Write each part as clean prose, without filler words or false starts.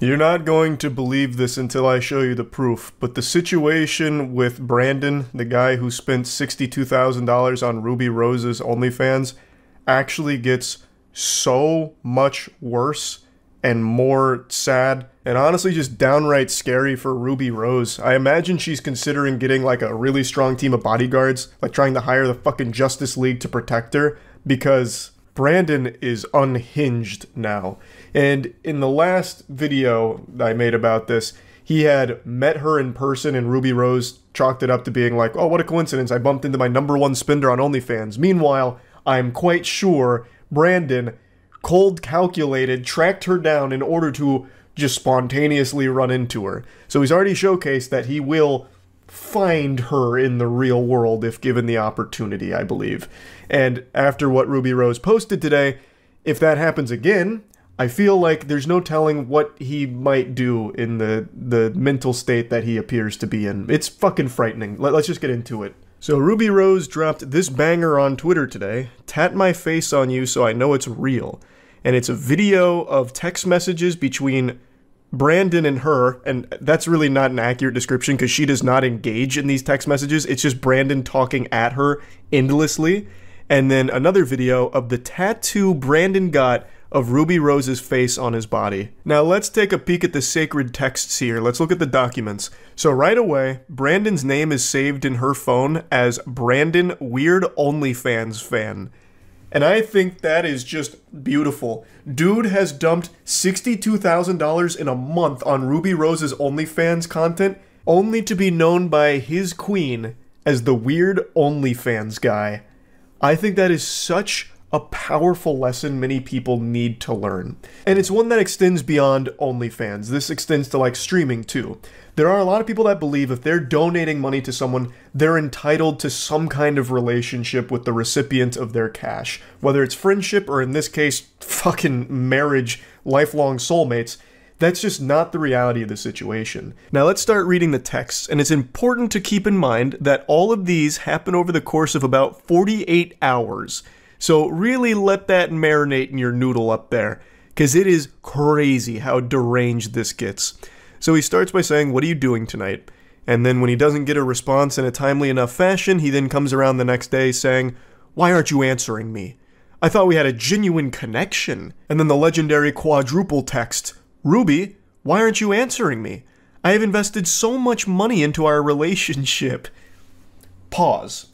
You're not going to believe this until I show you the proof, but the situation with Brandon, the guy who spent $62,000 on Ruby Rose's OnlyFans, actually gets so much worse and more sad, and honestly just downright scary for Ruby Rose. I imagine she's considering getting like a really strong team of bodyguards, like trying to hire the fucking Justice League to protect her, because Brandon is unhinged now. And in the last video I made about this, he had met her in person, and Ruby Rose chalked it up to being like, oh, what a coincidence, I bumped into my #1 spender on OnlyFans. Meanwhile, I'm quite sure Brandon cold calculated, tracked her down in order to just spontaneously run into her. So he's already showcased that he will find her in the real world if given the opportunity, I believe. And after what Ruby Rose posted today, if that happens again, I feel like there's no telling what he might do in the mental state that he appears to be in. It's fucking frightening. Let's just get into it. So Ruby Rose dropped this banger on Twitter today, "Tat my face on you so I know it's real." And it's a video of text messages between Brandon and her, and that's really not an accurate description because she does not engage in these text messages. It's just Brandon talking at her endlessly. And then another video of the tattoo Brandon got of Ruby Rose's face on his body. Now let's take a peek at the sacred texts here. Let's look at the documents. So right away, Brandon's name is saved in her phone as Brandon Weird OnlyFans Fan. And I think that is just beautiful. Dude has dumped $62,000 in a month on Ruby Rose's OnlyFans content, only to be known by his queen as the Weird OnlyFans guy. I think that is such a powerful lesson many people need to learn. And it's one that extends beyond OnlyFans. This extends to like streaming too. There are a lot of people that believe if they're donating money to someone, they're entitled to some kind of relationship with the recipient of their cash. Whether it's friendship or in this case, fucking marriage, lifelong soulmates. That's just not the reality of the situation. Now let's start reading the texts, and it's important to keep in mind that all of these happen over the course of about 48 hours. So really let that marinate in your noodle up there, because it is crazy how deranged this gets. So he starts by saying, "What are you doing tonight?" And then when he doesn't get a response in a timely enough fashion, he then comes around the next day saying, "Why aren't you answering me? I thought we had a genuine connection." And then the legendary quadruple text, "Ruby, why aren't you answering me? I have invested so much money into our relationship." Pause.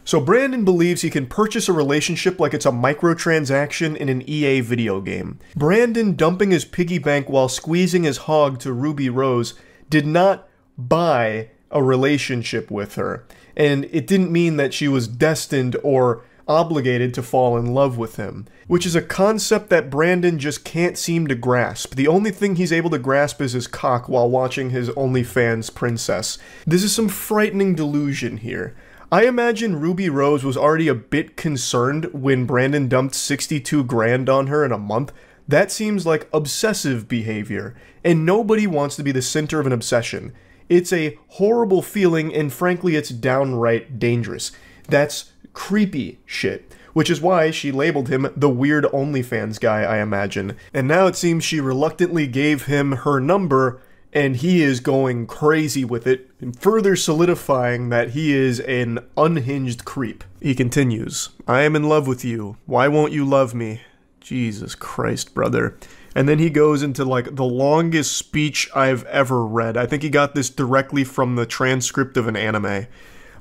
So Brandon believes he can purchase a relationship like it's a microtransaction in an EA video game. Brandon dumping his piggy bank while squeezing his hog to Ruby Rose did not buy a relationship with her. And it didn't mean that she was destined or obligated to fall in love with him, which is a concept that Brandon just can't seem to grasp. The only thing he's able to grasp is his cock while watching his OnlyFans princess. This is some frightening delusion here. I imagine Ruby Rose was already a bit concerned when Brandon dumped 62 grand on her in a month. That seems like obsessive behavior, and nobody wants to be the center of an obsession. It's a horrible feeling, and frankly, it's downright dangerous. That's creepy shit, which is why she labeled him the Weird OnlyFans guy, I imagine. And now it seems she reluctantly gave him her number, and he is going crazy with it, further solidifying that he is an unhinged creep. He continues, "I am in love with you. Why won't you love me?" Jesus Christ, brother. And then he goes into like the longest speech I've ever read. I think he got this directly from the transcript of an anime.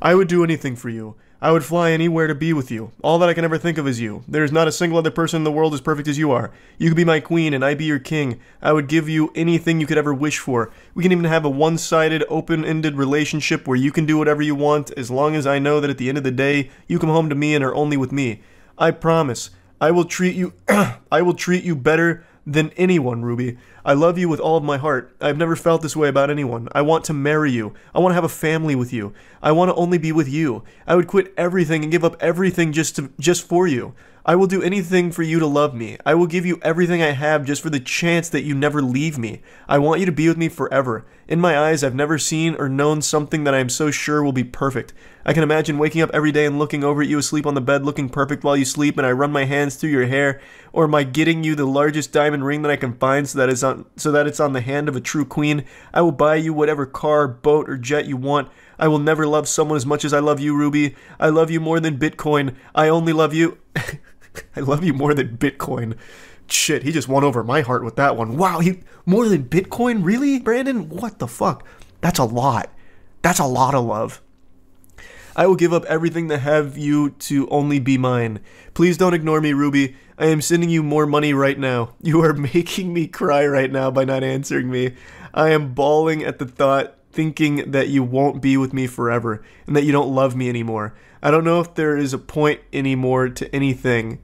"I would do anything for you. I would fly anywhere to be with you. All that I can ever think of is you. There is not a single other person in the world as perfect as you are. You could be my queen and I be your king. I would give you anything you could ever wish for. We can even have a one-sided, open-ended relationship where you can do whatever you want as long as I know that at the end of the day, you come home to me and are only with me. I promise. I will treat you I will treat you better than anyone, Ruby. I love you with all of my heart. I've never felt this way about anyone. I want to marry you. I want to have a family with you. I want to only be with you. I would quit everything and give up everything just for you. I will do anything for you to love me. I will give you everything I have just for the chance that you never leave me. I want you to be with me forever. In my eyes, I've never seen or known something that I am so sure will be perfect. I can imagine waking up every day and looking over at you asleep on the bed looking perfect while you sleep and I run my hands through your hair, or my getting you the largest diamond ring that I can find so that it's on the hand of a true queen. I will buy you whatever car, boat, or jet you want. I will never love someone as much as I love you, Ruby. I love you more than Bitcoin. I only love you. I love you more than Bitcoin. Shit, he just won over my heart with that one. Wow, more than Bitcoin? Really, Brandon? What the fuck? That's a lot. That's a lot of love. I will give up everything to have you to only be mine. Please don't ignore me, Ruby. I am sending you more money right now. You are making me cry right now by not answering me. I am bawling at the thought, thinking that you won't be with me forever, and that you don't love me anymore. I don't know if there is a point anymore to anything.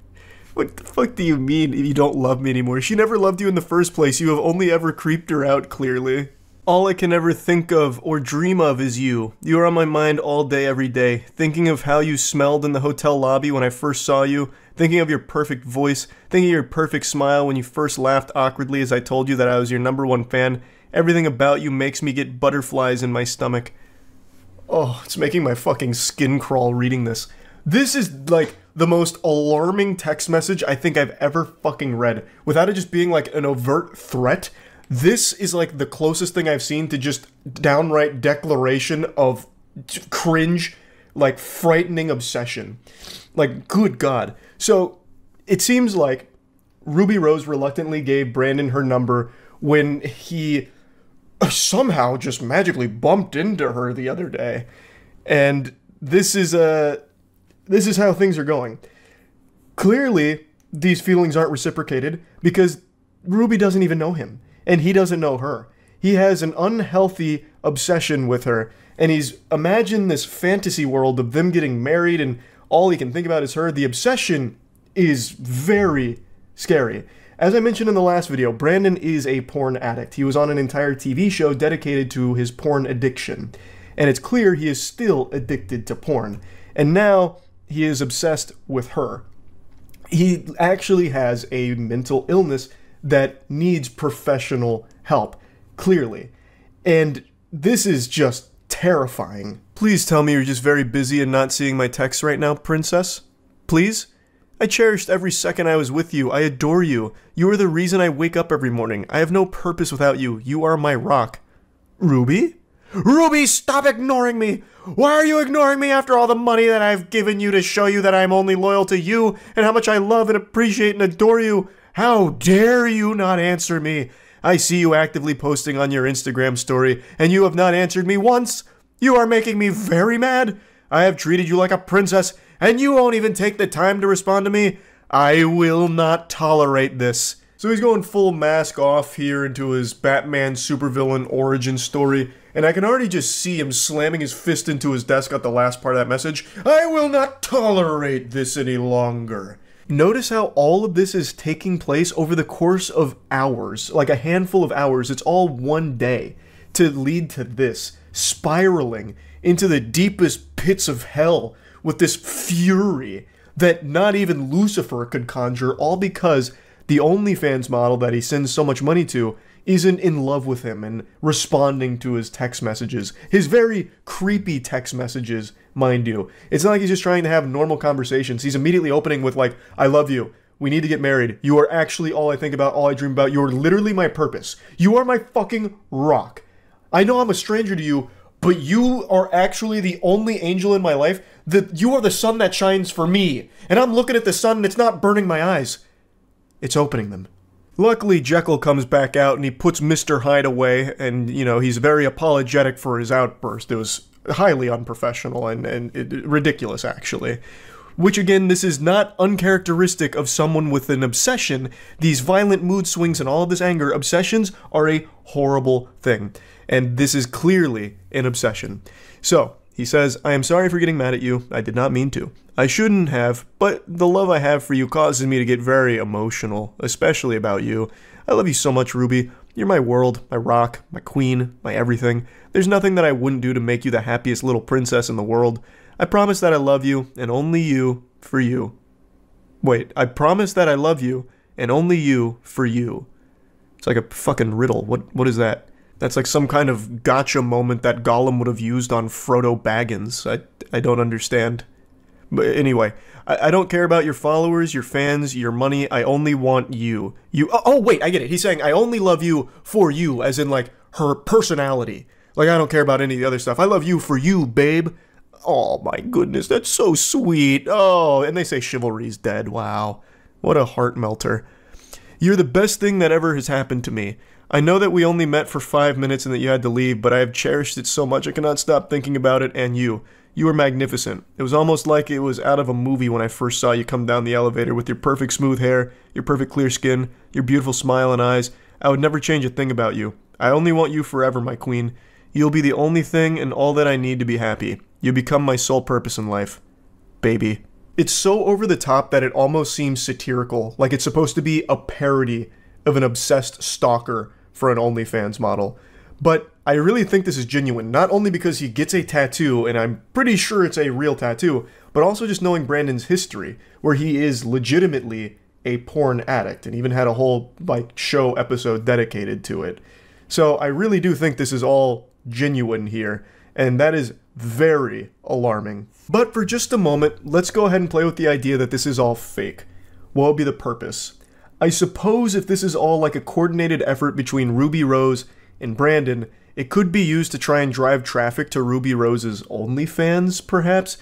What the fuck do you mean if you don't love me anymore? She never loved you in the first place. You have only ever creeped her out, clearly. All I can ever think of or dream of is you. You are on my mind all day, every day. Thinking of how you smelled in the hotel lobby when I first saw you. Thinking of your perfect voice. Thinking of your perfect smile when you first laughed awkwardly as I told you that I was your #1 fan. Everything about you makes me get butterflies in my stomach. Oh, it's making my fucking skin crawl reading this. This is like the most alarming text message I think I've ever fucking read. Without it just being like an overt threat. This is like the closest thing I've seen to just downright declaration of cringe, like frightening obsession. Like, good God. So, it seems like Ruby Rose reluctantly gave Brandon her number when he somehow just magically bumped into her the other day. And this is how things are going. Clearly, these feelings aren't reciprocated because Ruby doesn't even know him. And he doesn't know her. He has an unhealthy obsession with her. And he's imagined this fantasy world of them getting married and all he can think about is her. The obsession is very scary. As I mentioned in the last video, Brandon is a porn addict. He was on an entire TV show dedicated to his porn addiction. And it's clear he is still addicted to porn. And now he is obsessed with her. He actually has a mental illness that needs professional help, clearly. And this is just terrifying. Please tell me you're just very busy and not seeing my texts right now, princess. Please? I cherished every second I was with you. I adore you. You are the reason I wake up every morning. I have no purpose without you. You are my rock. Ruby? Ruby, stop ignoring me! Why are you ignoring me after all the money that I've given you to show you that I'm only loyal to you and how much I love and appreciate and adore you? How dare you not answer me? I see you actively posting on your Instagram story, and you have not answered me once. You are making me very mad. I have treated you like a princess, and you won't even take the time to respond to me. I will not tolerate this. So he's going full mask off here into his Batman supervillain origin story, and I can already just see him slamming his fist into his desk at the last part of that message. I will not tolerate this any longer. Notice how all of this is taking place over the course of hours, like a handful of hours. It's all one day to lead to this, spiraling into the deepest pits of hell with this fury that not even Lucifer could conjure, all because the OnlyFans model that he sends so much money to isn't in love with him and responding to his text messages. His very creepy text messages, mind you. It's not like he's just trying to have normal conversations. He's immediately opening with like, I love you. We need to get married. You are actually all I think about, all I dream about. You are literally my purpose. You are my fucking rock. I know I'm a stranger to you, but you are actually the only angel in my life. You are the sun that shines for me. And I'm looking at the sun and it's not burning my eyes. It's opening them. Luckily, Jekyll comes back out and he puts Mr. Hyde away, and, you know, he's very apologetic for his outburst. It was highly unprofessional and ridiculous, actually. Which, again, this is not uncharacteristic of someone with an obsession. These violent mood swings and all of this anger, obsessions are a horrible thing. And this is clearly an obsession. So, he says, I am sorry for getting mad at you. I did not mean to. I shouldn't have, but the love I have for you causes me to get very emotional, especially about you. I love you so much, Ruby. You're my world, my rock, my queen, my everything. There's nothing that I wouldn't do to make you the happiest little princess in the world. I promise that I love you, and only you, for you. Wait, I promise that I love you, and only you, for you. It's like a fucking riddle. What is that? That's like some kind of gotcha moment that Gollum would have used on Frodo Baggins. I don't understand. But anyway, I don't care about your followers, your fans, your money. I only want you. Oh, wait, I get it. He's saying, I only love you for you, as in, like, her personality. Like, I don't care about any of the other stuff. I love you for you, babe. Oh, my goodness, that's so sweet. Oh, and they say chivalry's dead. Wow. What a heart melter. You're the best thing that ever has happened to me. I know that we only met for 5 minutes and that you had to leave, but I have cherished it so much I cannot stop thinking about it and you. You were magnificent. It was almost like it was out of a movie when I first saw you come down the elevator with your perfect smooth hair, your perfect clear skin, your beautiful smile and eyes. I would never change a thing about you. I only want you forever, my queen. You'll be the only thing and all that I need to be happy. You become my sole purpose in life. Baby. It's so over the top that it almost seems satirical, like it's supposed to be a parody of an obsessed stalker for an OnlyFans model. But I really think this is genuine, not only because he gets a tattoo, and I'm pretty sure it's a real tattoo, but also just knowing Brandon's history, where he is legitimately a porn addict, and even had a whole, like, show episode dedicated to it. So I really do think this is all genuine here, and that is very alarming. But for just a moment, let's go ahead and play with the idea that this is all fake. What would be the purpose? I suppose if this is all like a coordinated effort between Ruby Rose and Brandon, it could be used to try and drive traffic to Ruby Rose's OnlyFans, perhaps?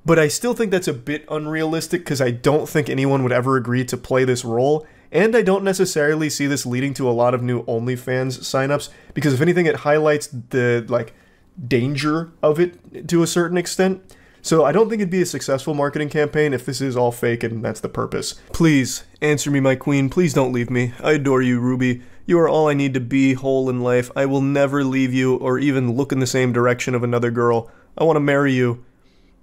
But I still think that's a bit unrealistic because I don't think anyone would ever agree to play this role, and I don't necessarily see this leading to a lot of new OnlyFans signups, because if anything, it highlights the, like, danger of it to a certain extent. So I don't think it'd be a successful marketing campaign if this is all fake and that's the purpose. Please, answer me, my queen. Please don't leave me. I adore you, Ruby. You are all I need to be whole in life. I will never leave you or even look in the same direction of another girl. I want to marry you.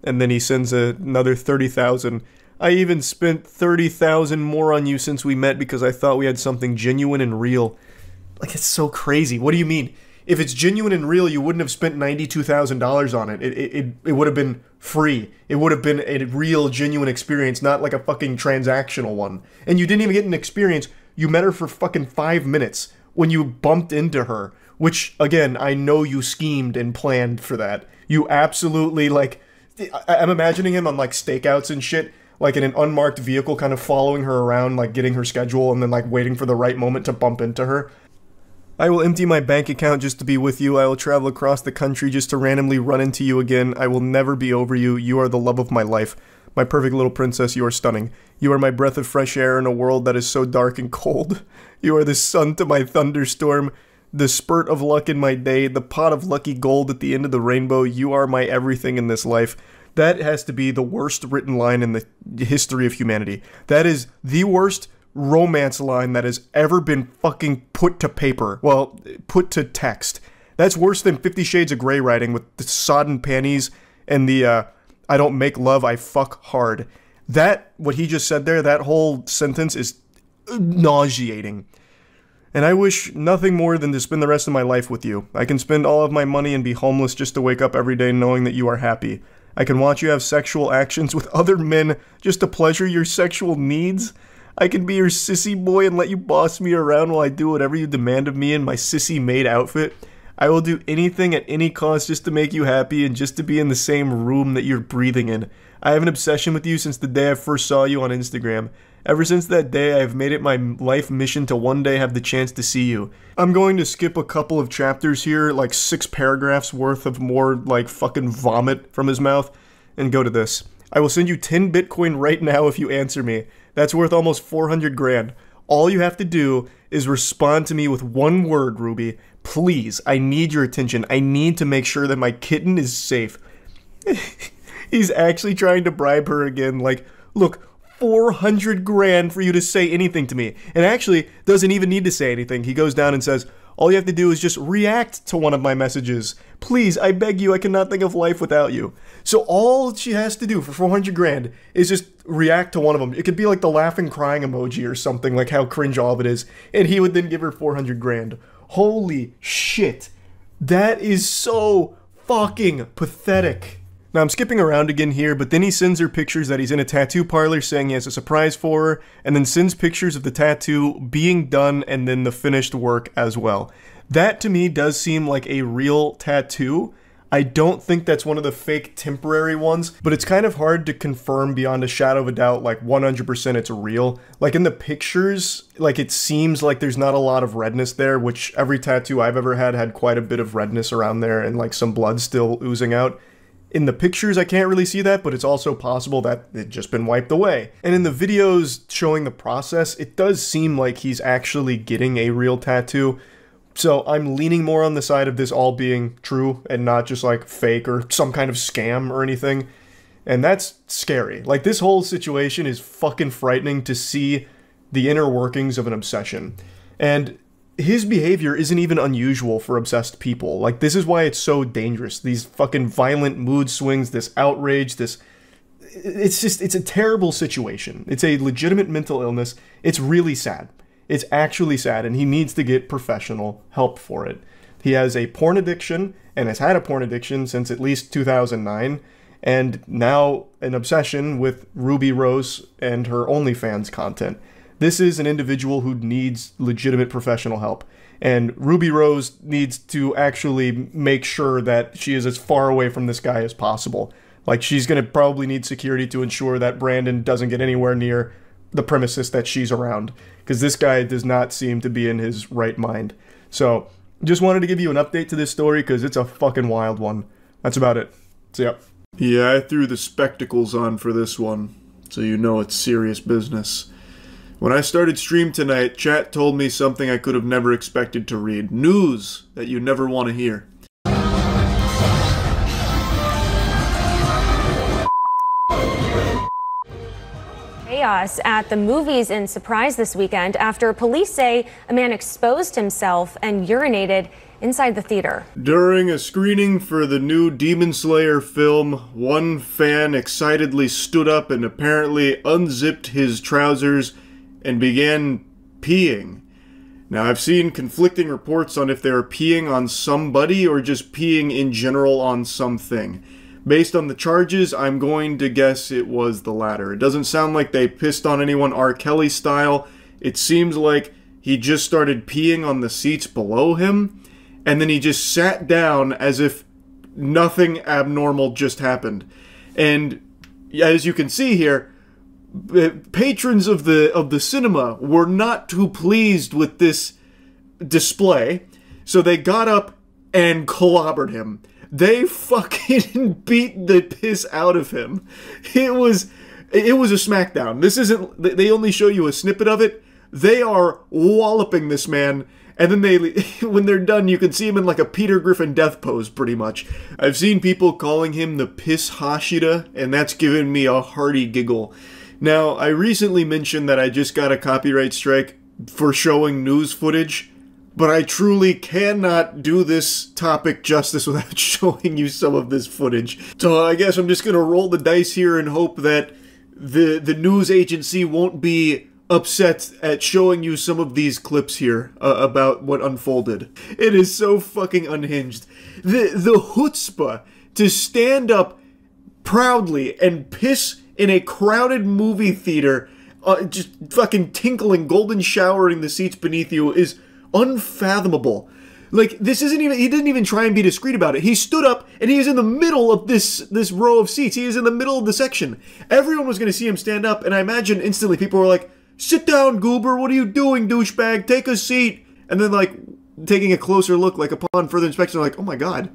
And then he sends another 30,000. I even spent 30,000 more on you since we met because I thought we had something genuine and real. Like, it's so crazy. What do you mean? If it's genuine and real, you wouldn't have spent $92,000 on it. It would have been free. It would have been a real, genuine experience, not like a fucking transactional one. And you didn't even get an experience. You met her for fucking 5 minutes when you bumped into her. Which, again, I know you schemed and planned for that. You absolutely, like... I'm imagining him on, like, stakeouts and shit, like in an unmarked vehicle, kind of following her around, like getting her schedule, and then, like, waiting for the right moment to bump into her. I will empty my bank account just to be with you. I will travel across the country just to randomly run into you again. I will never be over you. You are the love of my life. My perfect little princess, you are stunning. You are my breath of fresh air in a world that is so dark and cold. You are the sun to my thunderstorm, the spurt of luck in my day, the pot of lucky gold at the end of the rainbow. You are my everything in this life. That has to be the worst written line in the history of humanity. That is the worst romance line that has ever been fucking put to paper. Well, put to text. That's worse than 50 Shades of Grey writing with the sodden panties and the, I don't make love, I fuck hard. That, what he just said there, that whole sentence is nauseating. And I wish nothing more than to spend the rest of my life with you. I can spend all of my money and be homeless just to wake up every day knowing that you are happy. I can watch you have sexual actions with other men just to pleasure your sexual needs. I can be your sissy boy and let you boss me around while I do whatever you demand of me in my sissy maid outfit. I will do anything at any cost just to make you happy and just to be in the same room that you're breathing in. I have an obsession with you since the day I first saw you on Instagram. Ever since that day, I have made it my life mission to one day have the chance to see you. I'm going to skip a couple of chapters here, like 6 paragraphs worth of more, like, fucking vomit from his mouth, and go to this. I will send you 10 Bitcoin right now if you answer me. That's worth almost 400 grand. All you have to do is respond to me with one word, Ruby. Please, I need your attention. I need to make sure that my kitten is safe. He's actually trying to bribe her again, like, look, 400 grand for you to say anything to me. And actually, doesn't even need to say anything. He goes down and says, all you have to do is just react to one of my messages. Please, I beg you, I cannot think of life without you. So all she has to do for 400 grand is just react to one of them. It could be like the laughing crying emoji or something, like how cringe all of it is. And he would then give her 400 grand. Holy shit. That is so fucking pathetic. Now, I'm skipping around again here, but then he sends her pictures that he's in a tattoo parlor saying he has a surprise for her, and then sends pictures of the tattoo being done and then the finished work as well. That, to me, does seem like a real tattoo. I don't think that's one of the fake temporary ones, but it's kind of hard to confirm beyond a shadow of a doubt, like 100% it's real. Like in the pictures, like it seems like there's not a lot of redness there, which every tattoo I've ever had quite a bit of redness around there and like some blood still oozing out. In the pictures, I can't really see that, but it's also possible that it's just been wiped away. And in the videos showing the process, it does seem like he's actually getting a real tattoo. So I'm leaning more on the side of this all being true and not just like fake or some kind of scam or anything. And that's scary. Like this whole situation is fucking frightening to see the inner workings of an obsession. And his behavior isn't even unusual for obsessed people. Like this is why it's so dangerous. These fucking violent mood swings, this outrage, it's a terrible situation. It's a legitimate mental illness. It's really sad. It's actually sad, and he needs to get professional help for it. He has a porn addiction, and has had a porn addiction since at least 2009, and now an obsession with Ruby Rose and her OnlyFans content. This is an individual who needs legitimate professional help, and Ruby Rose needs to actually make sure that she is as far away from this guy as possible. Like, she's gonna probably need security to ensure that Brandon doesn't get anywhere near the premises that she's around, because this guy does not seem to be in his right mind. So, just wanted to give you an update to this story, because it's a fucking wild one. That's about it. So, yeah. Yeah, I threw the spectacles on for this one, so you know it's serious business. When I started stream tonight, chat told me something I could have never expected to read. News that you never want to hear. Chaos at the movies in Surprise this weekend after police say a man exposed himself and urinated inside the theater. During a screening for the new Demon Slayer film, one fan excitedly stood up and apparently unzipped his trousers and began peeing. Now, I've seen conflicting reports on if they were peeing on somebody or just peeing in general on something. Based on the charges, I'm going to guess it was the latter. It doesn't sound like they pissed on anyone R. Kelly style. It seems like he just started peeing on the seats below him, and then he just sat down as if nothing abnormal just happened. And as you can see here, patrons of the cinema were not too pleased with this display, so they got up and clobbered him. They fucking beat the piss out of him. It was a smackdown. This isn't, they only show you a snippet of it. They are walloping this man, and then when they're done, you can see him in like a Peter Griffin death pose, pretty much. I've seen people calling him the Piss Hashira, and that's given me a hearty giggle. Now, I recently mentioned that I just got a copyright strike for showing news footage, but I truly cannot do this topic justice without showing you some of this footage. So I guess I'm just gonna roll the dice here and hope that the news agency won't be upset at showing you some of these clips here about what unfolded. It is so fucking unhinged. The chutzpah to stand up proudly and piss in a crowded movie theater, just fucking tinkling, golden showering the seats beneath you is unfathomable. Like, this isn't even, he didn't even try and be discreet about it. He stood up and he is in the middle of this row of seats. He is in the middle of the section. Everyone was going to see him stand up, and I imagine instantly people were like, "Sit down, goober, what are you doing, douchebag? Take a seat." And then, like, taking a closer look, like, upon further inspection, like, "Oh my god,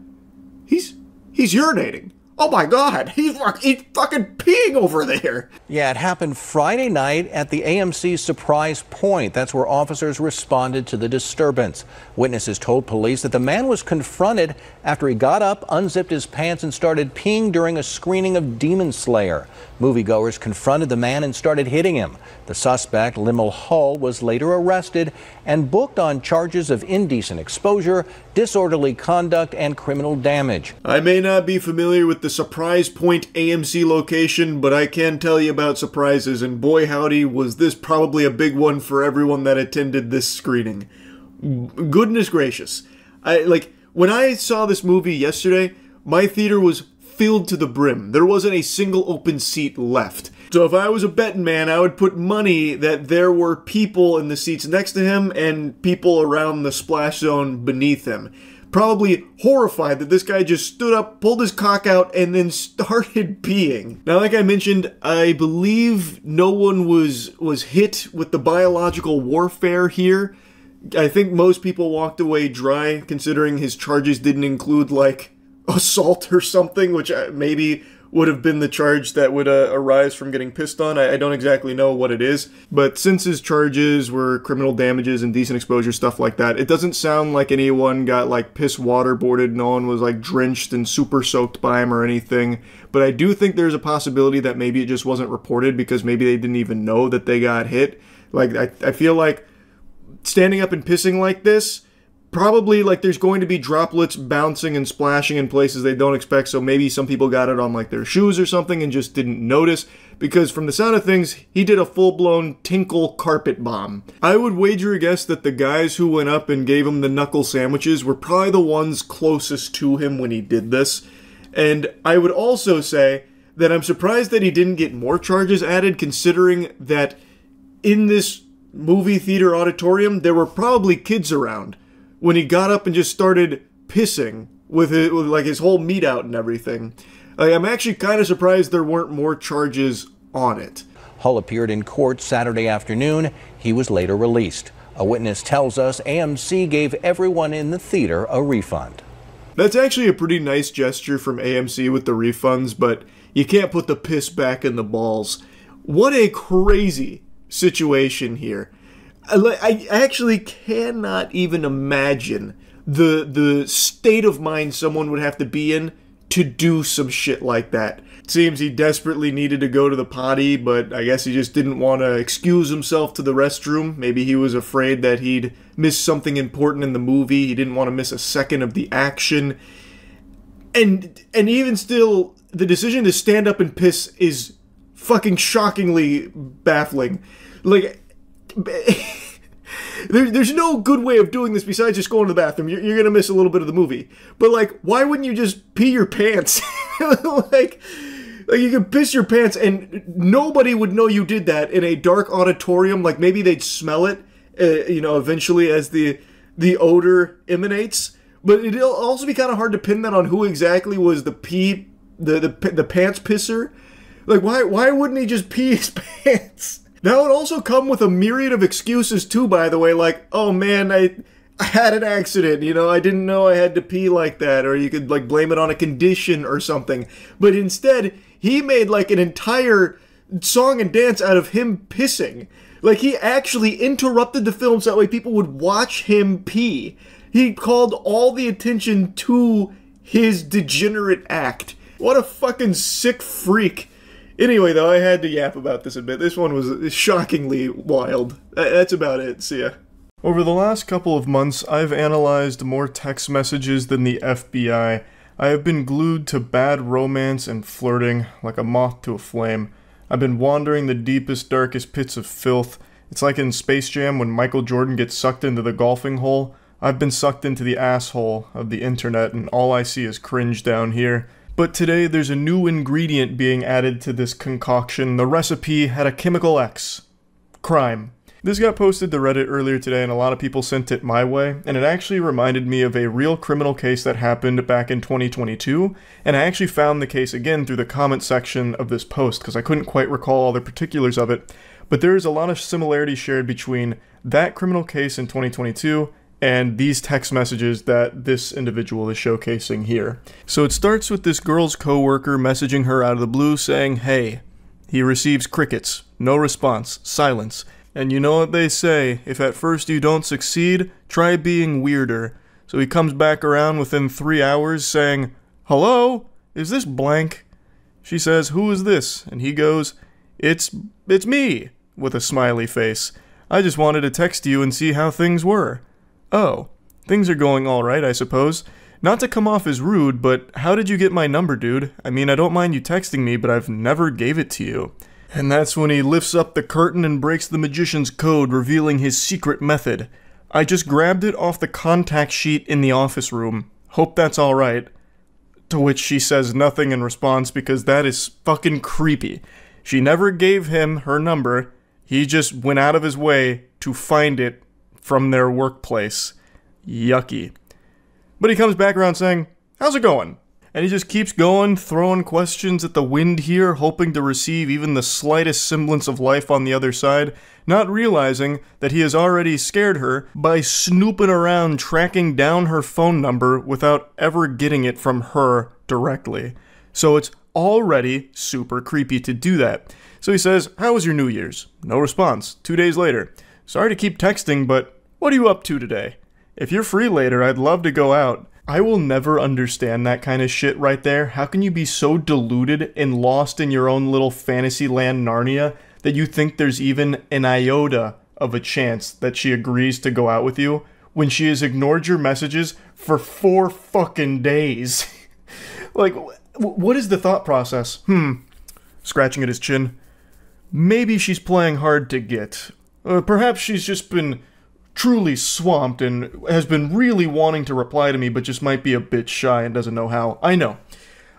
he's urinating. Oh my god, he's fucking peeing over there." Yeah, it happened Friday night at the AMC Surprise Point. That's where officers responded to the disturbance. Witnesses told police that the man was confronted after he got up, unzipped his pants, and started peeing during a screening of Demon Slayer. Moviegoers confronted the man and started hitting him. The suspect, Limmel Hull, was later arrested and booked on charges of indecent exposure, disorderly conduct, and criminal damage. I may not be familiar with the Surprise Point AMC location, but I can tell you about surprises, and boy howdy was this probably a big one for everyone that attended this screening. Goodness gracious. When I saw this movie yesterday, my theater was filled to the brim. There wasn't a single open seat left. So if I was a betting man, I would put money that there were people in the seats next to him and people around the splash zone beneath him. Probably horrified that this guy just stood up, pulled his cock out, and then started peeing. Now, like I mentioned, I believe no one was hit with the biological warfare here. I think most people walked away dry, considering his charges didn't include, like, assault or something, which maybe would have been the charge that would arise from getting pissed on. I don't exactly know what it is. But since his charges were criminal damages, indecent exposure, stuff like that, it doesn't sound like anyone got, like, piss waterboarded. No one was, like, drenched and super soaked by him or anything. But I do think there's a possibility that maybe it just wasn't reported because maybe they didn't even know that they got hit. Like, I feel like standing up and pissing like this, probably, like, there's going to be droplets bouncing and splashing in places they don't expect, so maybe some people got it on, like, their shoes or something and just didn't notice, because from the sound of things, he did a full-blown tinkle carpet bomb. I would wager a guess that the guys who went up and gave him the knuckle sandwiches were probably the ones closest to him when he did this, and I would also say that I'm surprised that he didn't get more charges added, considering that in this movie theater auditorium, there were probably kids around when he got up and just started pissing with like his whole meat out and everything. I'm actually kind of surprised there weren't more charges on it. Hull appeared in court Saturday afternoon. He was later released. A witness tells us AMC gave everyone in the theater a refund. That's actually a pretty nice gesture from AMC with the refunds, but you can't put the piss back in the balls. What a crazy situation here. I actually cannot even imagine the state of mind someone would have to be in to do some shit like that. It seems he desperately needed to go to the potty, but I guess he just didn't want to excuse himself to the restroom. Maybe he was afraid that he'd miss something important in the movie. He didn't want to miss a second of the action. And even still, the decision to stand up and piss is fucking shockingly baffling. Like, there's no good way of doing this besides just going to the bathroom. You're gonna miss a little bit of the movie. But, like, why wouldn't you just pee your pants? like you could piss your pants and nobody would know you did that in a dark auditorium. Like, maybe they'd smell it, eventually as the odor emanates. But it'll also be kind of hard to pin that on who exactly was the pants pisser. Like, why wouldn't he just pee his pants? That would also come with a myriad of excuses too, by the way, like, oh man, I had an accident, I didn't know I had to pee like that, or you could, like, blame it on a condition or something. But instead, he made, like, an entire song and dance out of him pissing. Like, he actually interrupted the film so that way people would watch him pee. He called all the attention to his degenerate act. What a fucking sick freak. Anyway, though, I had to yap about this a bit. This one was shockingly wild. That's about it. See ya. Over the last couple of months, I've analyzed more text messages than the FBI. I have been glued to bad romance and flirting, like a moth to a flame. I've been wandering the deepest, darkest pits of filth. It's like in Space Jam when Michael Jordan gets sucked into the golfing hole. I've been sucked into the asshole of the internet, and all I see is cringe down here. But today, there's a new ingredient being added to this concoction. The recipe had a chemical X. Crime. This got posted to Reddit earlier today, and a lot of people sent it my way, and it actually reminded me of a real criminal case that happened back in 2022, and I actually found the case again through the comment section of this post, because I couldn't quite recall all the particulars of it, but there is a lot of similarities shared between that criminal case in 2022 and these text messages that this individual is showcasing here. So it starts with this girl's coworker messaging her out of the blue saying, "Hey." He receives crickets, no response, silence. And you know what they say, if at first you don't succeed, try being weirder. So he comes back around within 3 hours saying, "Hello? Is this blank?" She says, "Who is this?" And he goes, It's me," with a smiley face. "I just wanted to text you and see how things were." "Oh, things are going alright, I suppose. Not to come off as rude, but how did you get my number, dude? I mean, I don't mind you texting me, but I've never gave it to you." And that's when he lifts up the curtain and breaks the magician's code, revealing his secret method. "I just grabbed it off the contact sheet in the office room. Hope that's alright." To which she says nothing in response because that is fucking creepy. She never gave him her number. He just went out of his way to find it from their workplace. Yucky. But he comes back around saying, "How's it going?" And he just keeps going, throwing questions at the wind here, hoping to receive even the slightest semblance of life on the other side, not realizing that he has already scared her by snooping around tracking down her phone number without ever getting it from her directly. So it's already super creepy to do that. So he says, "How was your New Year's?" No response. 2 days later. "Sorry to keep texting, but what are you up to today? If you're free later, I'd love to go out." I will never understand that kind of shit right there. How can you be so deluded and lost in your own little fantasy land Narnia that you think there's even an iota of a chance that she agrees to go out with you when she has ignored your messages for 4 fucking days? Like, what is the thought process? Scratching at his chin. Maybe she's playing hard to get. Perhaps she's just been truly swamped and has been really wanting to reply to me but just might be a bit shy and doesn't know how. I know.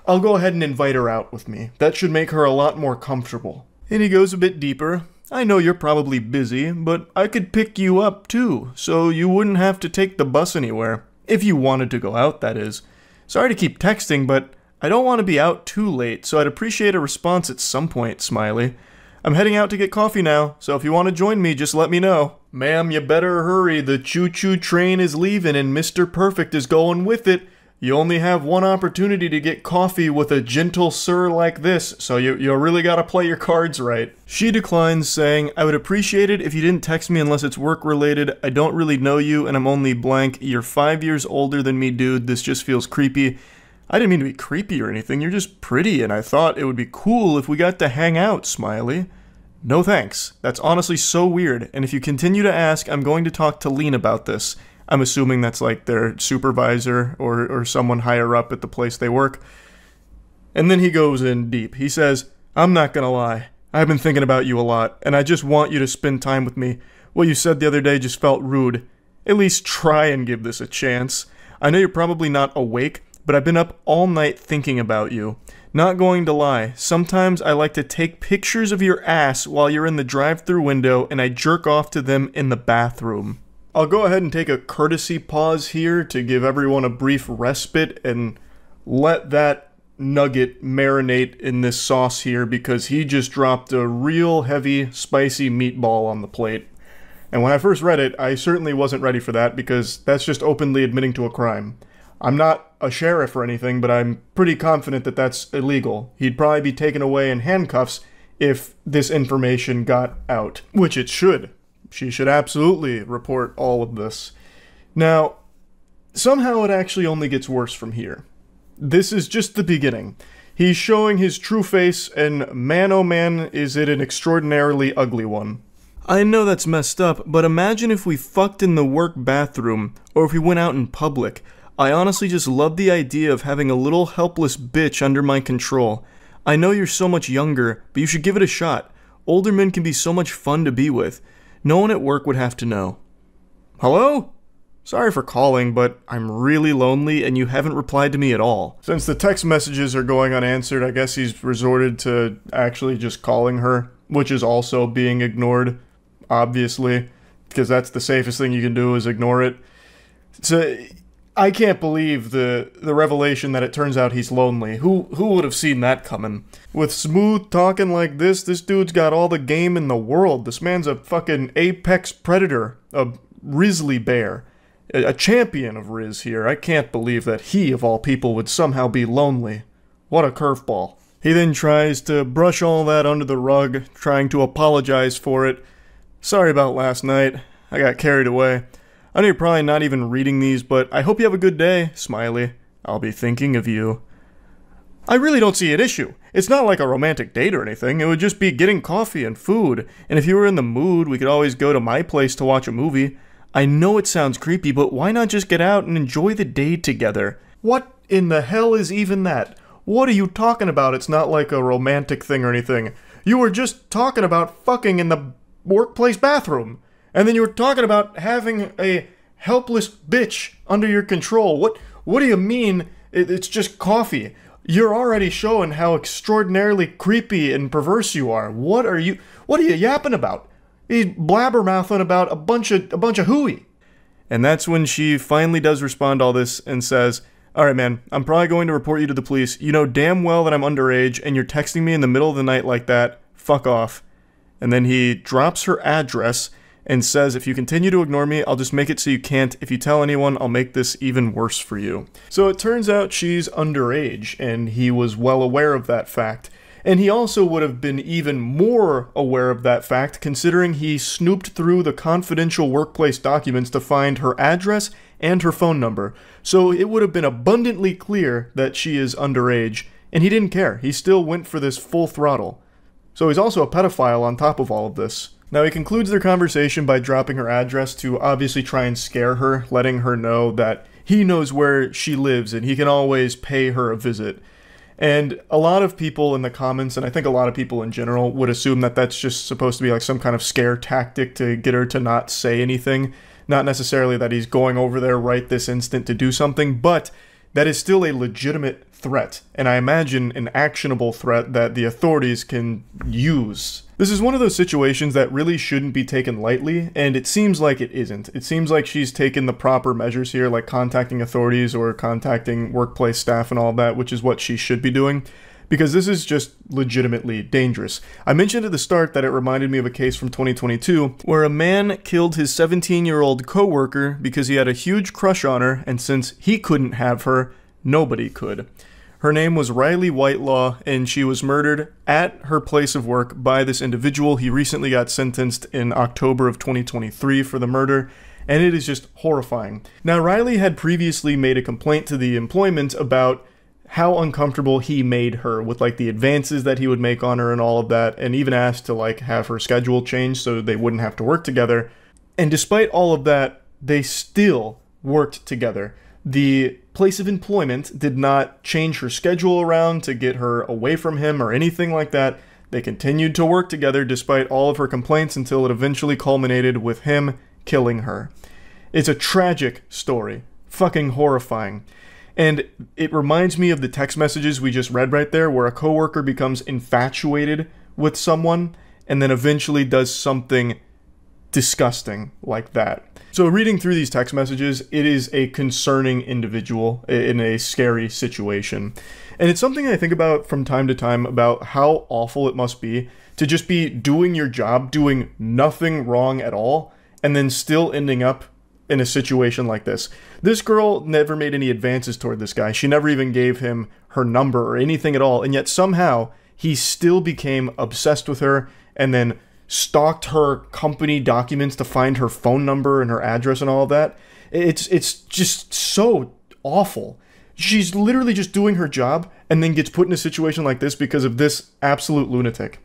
I'll go ahead and invite her out with me. That should make her a lot more comfortable. And he goes a bit deeper. "I know you're probably busy, but I could pick you up too, so you wouldn't have to take the bus anywhere. If you wanted to go out, that is. Sorry to keep texting, but I don't want to be out too late, so I'd appreciate a response at some point, smiley. I'm heading out to get coffee now, so if you want to join me, just let me know." "Ma'am, you better hurry. The choo-choo train is leaving and Mr. Perfect is going with it. You only have one opportunity to get coffee with a gentle sir like this, so you really gotta play your cards right." She declines, saying, "I would appreciate it if you didn't text me unless it's work-related. I don't really know you, and I'm only blank. You're 5 years older than me, dude. This just feels creepy." "I didn't mean to be creepy or anything. You're just pretty, and I thought it would be cool if we got to hang out, smiley." "No thanks. That's honestly so weird, and if you continue to ask, I'm going to talk to Lean about this." I'm assuming that's like their supervisor or someone higher up at the place they work. And then he goes in deep. He says, "I'm not gonna lie. I've been thinking about you a lot, and I just want you to spend time with me. What you said the other day just felt rude. At least try and give this a chance. I know you're probably not awake, but I've been up all night thinking about you. Not going to lie, sometimes I like to take pictures of your ass while you're in the drive-thru window and I jerk off to them in the bathroom." I'll go ahead and take a courtesy pause here to give everyone a brief respite and let that nugget marinate in this sauce here because he just dropped a real heavy, spicy meatball on the plate. And when I first read it, I certainly wasn't ready for that because that's just openly admitting to a crime. I'm not a sheriff or anything, but I'm pretty confident that that's illegal. He'd probably be taken away in handcuffs if this information got out, which it should. She should absolutely report all of this. Now, somehow it actually only gets worse from here. This is just the beginning. He's showing his true face, and man oh man, is it an extraordinarily ugly one. I know that's messed up, but imagine if we fucked in the work bathroom, or if we went out in public. I honestly just love the idea of having a little helpless bitch under my control. I know you're so much younger, but you should give it a shot. Older men can be so much fun to be with. No one at work would have to know. Hello? Sorry for calling, but I'm really lonely and you haven't replied to me at all. Since the text messages are going unanswered, I guess he's resorted to actually just calling her, which is also being ignored, obviously, because that's the safest thing you can do is ignore it. So I can't believe the revelation that it turns out he's lonely. Who would have seen that coming? With smooth talking like this dude's got all the game in the world. This man's a fucking apex predator, a grizzly bear, a champion of Riz here. I can't believe that he, of all people, would somehow be lonely. What a curveball. He then tries to brush all that under the rug, trying to apologize for it. Sorry about last night. I got carried away. I know you're probably not even reading these, but I hope you have a good day, smiley. I'll be thinking of you. I really don't see an issue. It's not like a romantic date or anything. It would just be getting coffee and food. And if you were in the mood, we could always go to my place to watch a movie. I know it sounds creepy, but why not just get out and enjoy the day together? What in the hell is even that? What are you talking about? It's not like a romantic thing or anything. You were just talking about fucking in the workplace bathroom. And then you were talking about having a helpless bitch under your control. What do you mean It's just coffee. You're already showing how extraordinarily creepy and perverse you are. What are you yapping about? He's blabbermouthing about a bunch of hooey. And that's when she finally does respond to all this and says, "Alright man, I'm probably going to report you to the police. You know damn well that I'm underage and you're texting me in the middle of the night like that. Fuck off." And then he drops her address and says, "If you continue to ignore me, I'll just make it so you can't. If you tell anyone, I'll make this even worse for you." So it turns out she's underage, and he was well aware of that fact. And he also would have been even more aware of that fact, considering he snooped through the confidential workplace documents to find her address and her phone number. So it would have been abundantly clear that she is underage, and he didn't care. He still went for this full throttle. So he's also a pedophile on top of all of this. Now, he concludes their conversation by dropping her address to obviously try and scare her, letting her know that he knows where she lives and he can always pay her a visit. And a lot of people in the comments, and I think a lot of people in general, would assume that that's just supposed to be like some kind of scare tactic to get her to not say anything. Not necessarily that he's going over there right this instant to do something, but that is still a legitimate threat, and I imagine an actionable threat that the authorities can use. This is one of those situations that really shouldn't be taken lightly, and it seems like it isn't. It seems like she's taken the proper measures here, like contacting authorities or contacting workplace staff and all that, which is what she should be doing, because this is just legitimately dangerous. I mentioned at the start that it reminded me of a case from 2022, where a man killed his 17-year-old coworker because he had a huge crush on her, and since he couldn't have her, nobody could. Her name was Riley Whitelaw, and she was murdered at her place of work by this individual. He recently got sentenced in October of 2023 for the murder, and it is just horrifying. Now, Riley had previously made a complaint to the employment about how uncomfortable he made her with like the advances that he would make on her and all of that, and even asked to like have her schedule changed so they wouldn't have to work together. And despite all of that, they still worked together. The place of employment did not change her schedule around to get her away from him or anything like that. They continued to work together despite all of her complaints until it eventually culminated with him killing her. It's a tragic story. Fucking horrifying. And it reminds me of the text messages we just read right there, where a coworker becomes infatuated with someone and then eventually does something disgusting like that. So reading through these text messages, it is a concerning individual in a scary situation. And it's something I think about from time to time about how awful it must be to just be doing your job, doing nothing wrong at all, and then still ending up in a situation like this. This girl never made any advances toward this guy. She never even gave him her number or anything at all, and yet somehow he still became obsessed with her and then stalked her company documents to find her phone number and her address and all of that. It's just so awful. She's literally just doing her job and then gets put in a situation like this because of this absolute lunatic.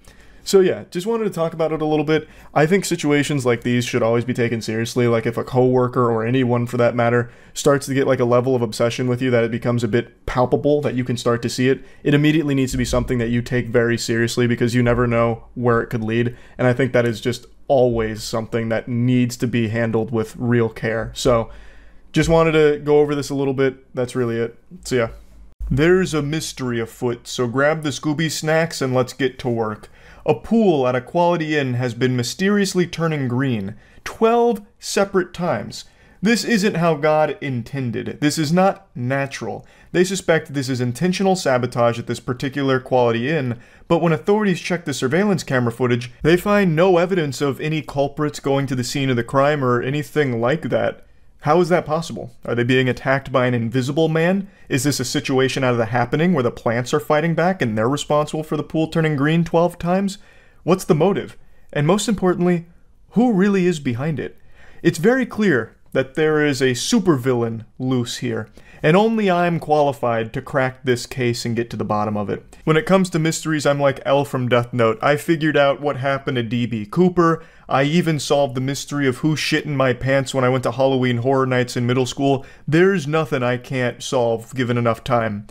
So yeah, just wanted to talk about it a little bit. I think situations like these should always be taken seriously. Like if a coworker or anyone for that matter starts to get like a level of obsession with you that it becomes a bit palpable, that you can start to see it, it immediately needs to be something that you take very seriously because you never know where it could lead. And I think that is just always something that needs to be handled with real care. So just wanted to go over this a little bit. That's really it. So yeah. There's a mystery afoot, so grab the Scooby snacks and let's get to work. A pool at a Quality Inn has been mysteriously turning green 12 separate times. This isn't how God intended. This is not natural. They suspect this is intentional sabotage at this particular Quality Inn, but when authorities check the surveillance camera footage, they find no evidence of any culprits going to the scene of the crime or anything like that. How is that possible? Are they being attacked by an invisible man? Is this a situation out of The Happening where the plants are fighting back and they're responsible for the pool turning green 12 times? What's the motive? And most importantly, who really is behind it? It's very clear that there is a supervillain loose here, and only I'm qualified to crack this case and get to the bottom of it. When it comes to mysteries, I'm like L from Death Note. I figured out what happened to D.B. Cooper. I even solved the mystery of who shit in my pants when I went to Halloween Horror Nights in middle school. There's nothing I can't solve given enough time.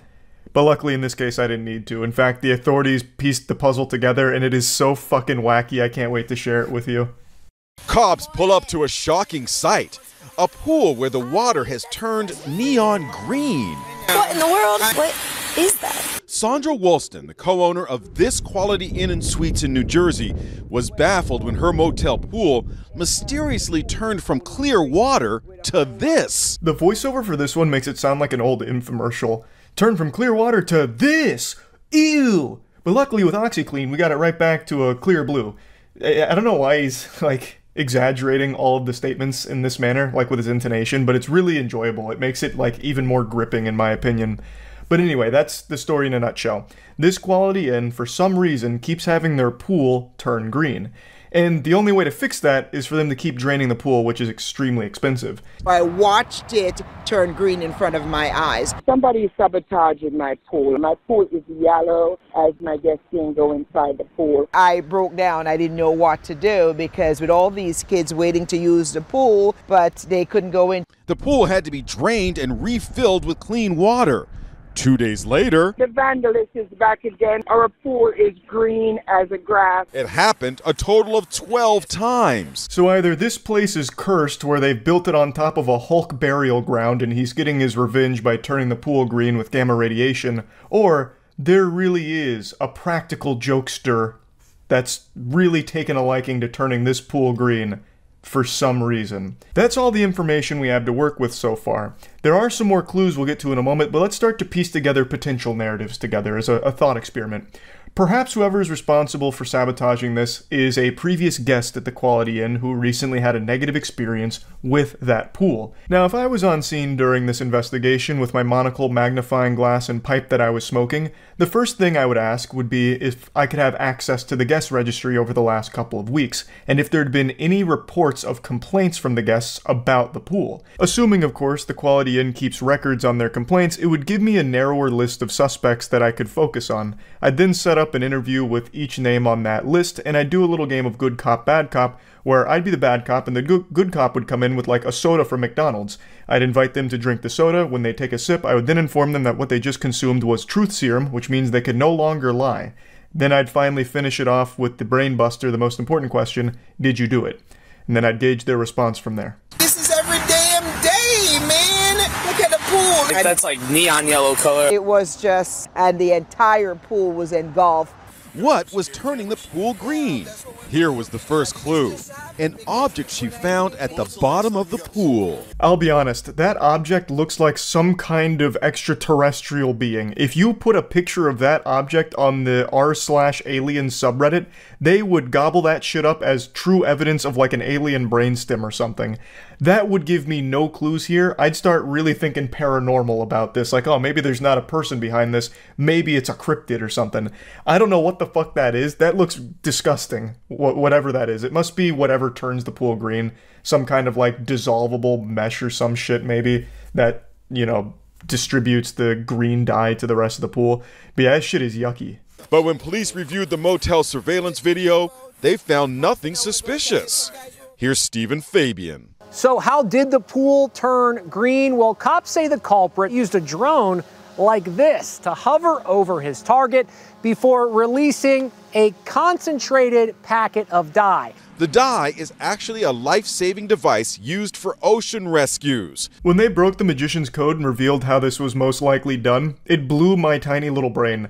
But luckily in this case I didn't need to. In fact, the authorities pieced the puzzle together and it is so fucking wacky I can't wait to share it with you. Cops pull up to a shocking sight. A pool where the water has turned neon green. What in the world? What is that? Sandra Woolston, the co-owner of this Quality Inn and Suites in New Jersey, was baffled when her motel pool mysteriously turned from clear water to this. The voiceover for this one makes it sound like an old infomercial. Turn from clear water to this! Ew! But luckily with OxyClean, we got it right back to a clear blue. I don't know why he's, like, exaggerating all of the statements in this manner, like with his intonation, but it's really enjoyable. It makes it, like, even more gripping, in my opinion. But anyway, that's the story in a nutshell. This Quality Inn, for some reason, keeps having their pool turn green. And the only way to fix that is for them to keep draining the pool, which is extremely expensive. I watched it turn green in front of my eyes. Somebody is sabotaging my pool. My pool is yellow as my guests can't go inside the pool. I broke down. I didn't know what to do because with all these kids waiting to use the pool, but they couldn't go in. The pool had to be drained and refilled with clean water. 2 days later, the vandalist is back again. Our pool is green as a grass. It happened a total of 12 times. So either this place is cursed, where they've built it on top of a Hulk burial ground and he's getting his revenge by turning the pool green with gamma radiation, or there really is a practical jokester that's really taken a liking to turning this pool green for some reason. That's all the information we have to work with so far. There are some more clues we'll get to in a moment, but let's start to piece together potential narratives together as a thought experiment. Perhaps whoever is responsible for sabotaging this is a previous guest at the Quality Inn who recently had a negative experience with that pool. Now, if I was on scene during this investigation with my monocle, magnifying glass, and pipe that I was smoking, the first thing I would ask would be if I could have access to the guest registry over the last couple of weeks, and if there'd been any reports of complaints from the guests about the pool. Assuming, of course, the Quality Inn keeps records on their complaints, it would give me a narrower list of suspects that I could focus on. I'd then set up an interview with each name on that list, and I'd do a little game of good cop, bad cop, where I'd be the bad cop and the good cop would come in with like a soda from McDonald's. I'd invite them to drink the soda. When they take a sip, I would then inform them that what they just consumed was truth serum, which means they could no longer lie. Then I'd finally finish it off with the brain buster, the most important question: did you do it? And then I'd gauge their response from there. This is every damn day, man! Look at the pool! That's like neon yellow color. It was just, and the entire pool was engulfed. What was turning the pool green? Here was the first clue. An object she found at the bottom of the pool. I'll be honest, that object looks like some kind of extraterrestrial being. If you put a picture of that object on the r/alien subreddit, they would gobble that shit up as true evidence of like an alien brainstem or something. That would give me no clues here. I'd start really thinking paranormal about this. Like, oh, maybe there's not a person behind this. Maybe it's a cryptid or something. I don't know what the fuck that is. That looks disgusting. Whatever that is. It must be whatever turns the pool green. Some kind of like dissolvable mesh or some shit maybe that, you know, distributes the green dye to the rest of the pool. But yeah, that shit is yucky. But when police reviewed the motel surveillance video, they found nothing suspicious. Here's Stephen Fabian. So how did the pool turn green? Well, cops say the culprit used a drone like this to hover over his target before releasing a concentrated packet of dye. The dye is actually a life-saving device used for ocean rescues. When they broke the magician's code and revealed how this was most likely done, it blew my tiny little brain.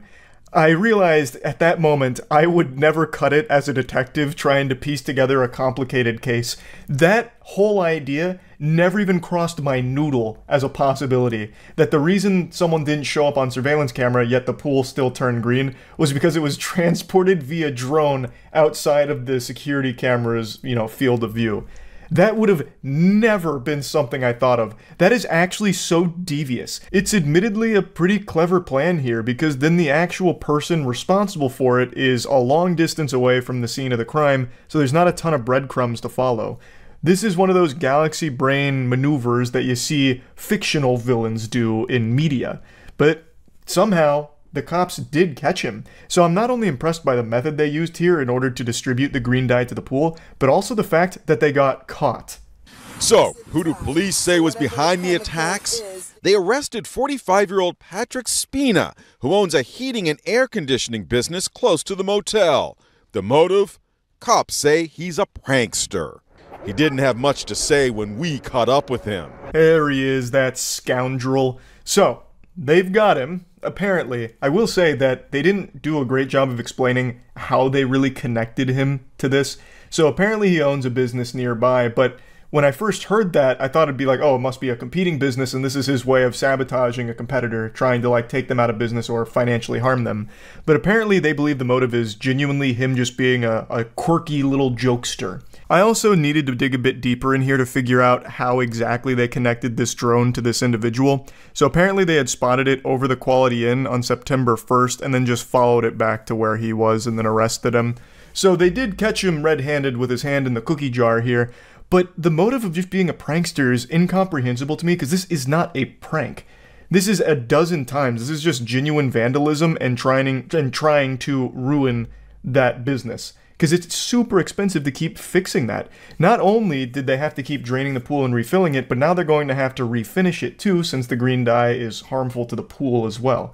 I realized at that moment I would never cut it as a detective trying to piece together a complicated case. That whole idea never even crossed my noodle as a possibility. That the reason someone didn't show up on surveillance camera yet the pool still turned green was because it was transported via drone outside of the security camera's, field of view. That would have never been something I thought of. That is actually so devious. It's admittedly a pretty clever plan here, because then the actual person responsible for it is a long distance away from the scene of the crime, so there's not a ton of breadcrumbs to follow. This is one of those galaxy brain maneuvers that you see fictional villains do in media. But somehow, the cops did catch him. So I'm not only impressed by the method they used here in order to distribute the green dye to the pool, but also the fact that they got caught. So, who do police say was behind the attacks? They arrested 45-year-old Patrick Spina, who owns a heating and air conditioning business close to the motel. The motive? Cops say he's a prankster. He didn't have much to say when we caught up with him. There he is, that scoundrel. So, they've got him, apparently. I will say that they didn't do a great job of explaining how they really connected him to this. So apparently he owns a business nearby, but when I first heard that, I thought it'd be like, oh, it must be a competing business, and this is his way of sabotaging a competitor, trying to like take them out of business or financially harm them. But apparently they believe the motive is genuinely him just being a quirky little jokester. I also needed to dig a bit deeper in here to figure out how exactly they connected this drone to this individual. So apparently they had spotted it over the Quality Inn on September 1st and then just followed it back to where he was and then arrested him. So they did catch him red-handed with his hand in the cookie jar here, but the motive of just being a prankster is incomprehensible to me because this is not a prank. This is a dozen times. This is just genuine vandalism and trying to ruin that business. Because it's super expensive to keep fixing that. Not only did they have to keep draining the pool and refilling it, but now they're going to have to refinish it too, since the green dye is harmful to the pool as well.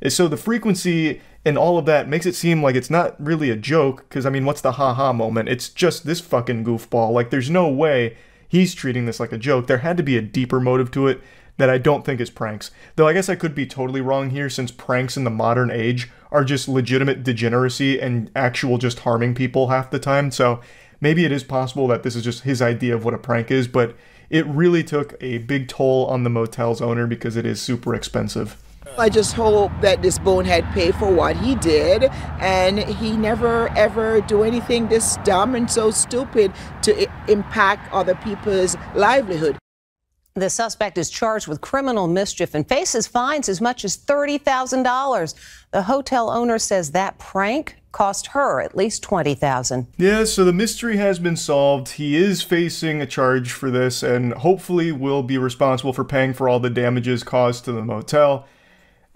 So the frequency and all of that makes it seem like it's not really a joke, because I mean, what's the haha moment? It's just this fucking goofball. Like, there's no way he's treating this like a joke. There had to be a deeper motive to it that I don't think is pranks. Though I guess I could be totally wrong here, since pranks in the modern age are just legitimate degeneracy and actual just harming people half the time. So maybe it is possible that this is just his idea of what a prank is, but it really took a big toll on the motel's owner because it is super expensive. I just hope that this bonehead paid for what he did and he never ever do anything this dumb and so stupid to impact other people's livelihood. The suspect is charged with criminal mischief and faces fines as much as $30,000. The hotel owner says that prank cost her at least $20,000. Yeah, so the mystery has been solved. He is facing a charge for this and hopefully will be responsible for paying for all the damages caused to the motel.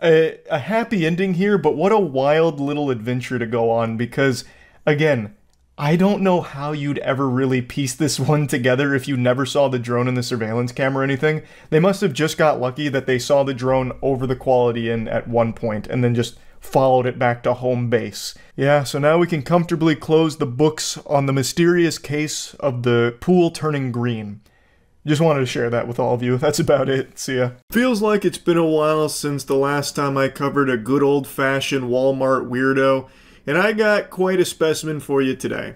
A happy ending here, but what a wild little adventure to go on because, again, I don't know how you'd ever really piece this one together if you never saw the drone in the surveillance camera or anything. They must have just got lucky that they saw the drone over the Quality Inn at one point and then just followed it back to home base. Yeah, so now we can comfortably close the books on the mysterious case of the pool turning green. Just wanted to share that with all of you. That's about it. See ya. Feels like it's been a while since the last time I covered a good old-fashioned Walmart weirdo, and I got quite a specimen for you today.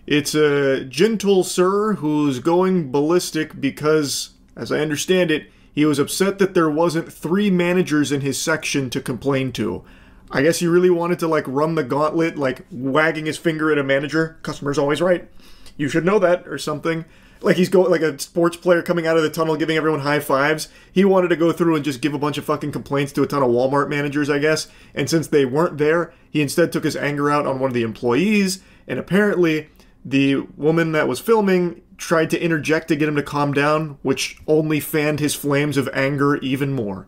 It's a gentle sir who's going ballistic because, as I understand it, he was upset that there wasn't 3 managers in his section to complain to. I guess he really wanted to, like, run the gauntlet, like, wagging his finger at a manager. Customer's always right. You should know that, or something. Like he's going like a sports player coming out of the tunnel giving everyone high fives. He wanted to go through and just give a bunch of fucking complaints to a ton of Walmart managers, I guess. And since they weren't there, he instead took his anger out on one of the employees. And apparently, the woman that was filming tried to interject to get him to calm down, which only fanned his flames of anger even more.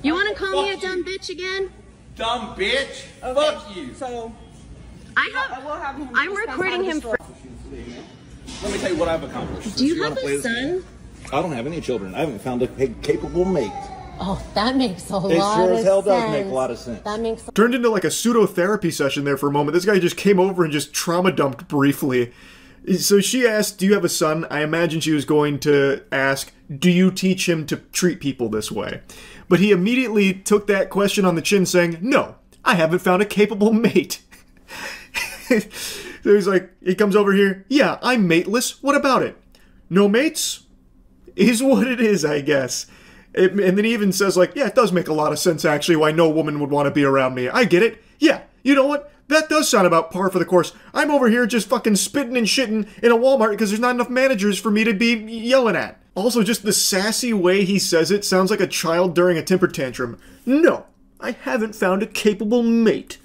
You want to call me a dumb bitch again? Dumb bitch? Okay. Fuck you. So, I'm recording him for... Let me tell you what I've accomplished. Do you have a son? I don't have any children. I haven't found a capable mate. Oh, that makes a lot of sense. It sure as hell does make a lot of sense. That makes... Turned into like a pseudo-therapy session there for a moment. This guy just came over and just trauma dumped briefly. So she asked, do you have a son? I imagine she was going to ask, do you teach him to treat people this way? But he immediately took that question on the chin saying, no, I haven't found a capable mate. So he's like, he comes over here, yeah, I'm mateless, what about it? No mates? Is what it is, I guess. And then he even says like, yeah, it does make a lot of sense actually why no woman would want to be around me. I get it. Yeah, you know what? That does sound about par for the course. I'm over here just fucking spitting and shitting in a Walmart because there's not enough managers for me to be yelling at. Also, just the sassy way he says it sounds like a child during a temper tantrum. No, I haven't found a capable mate.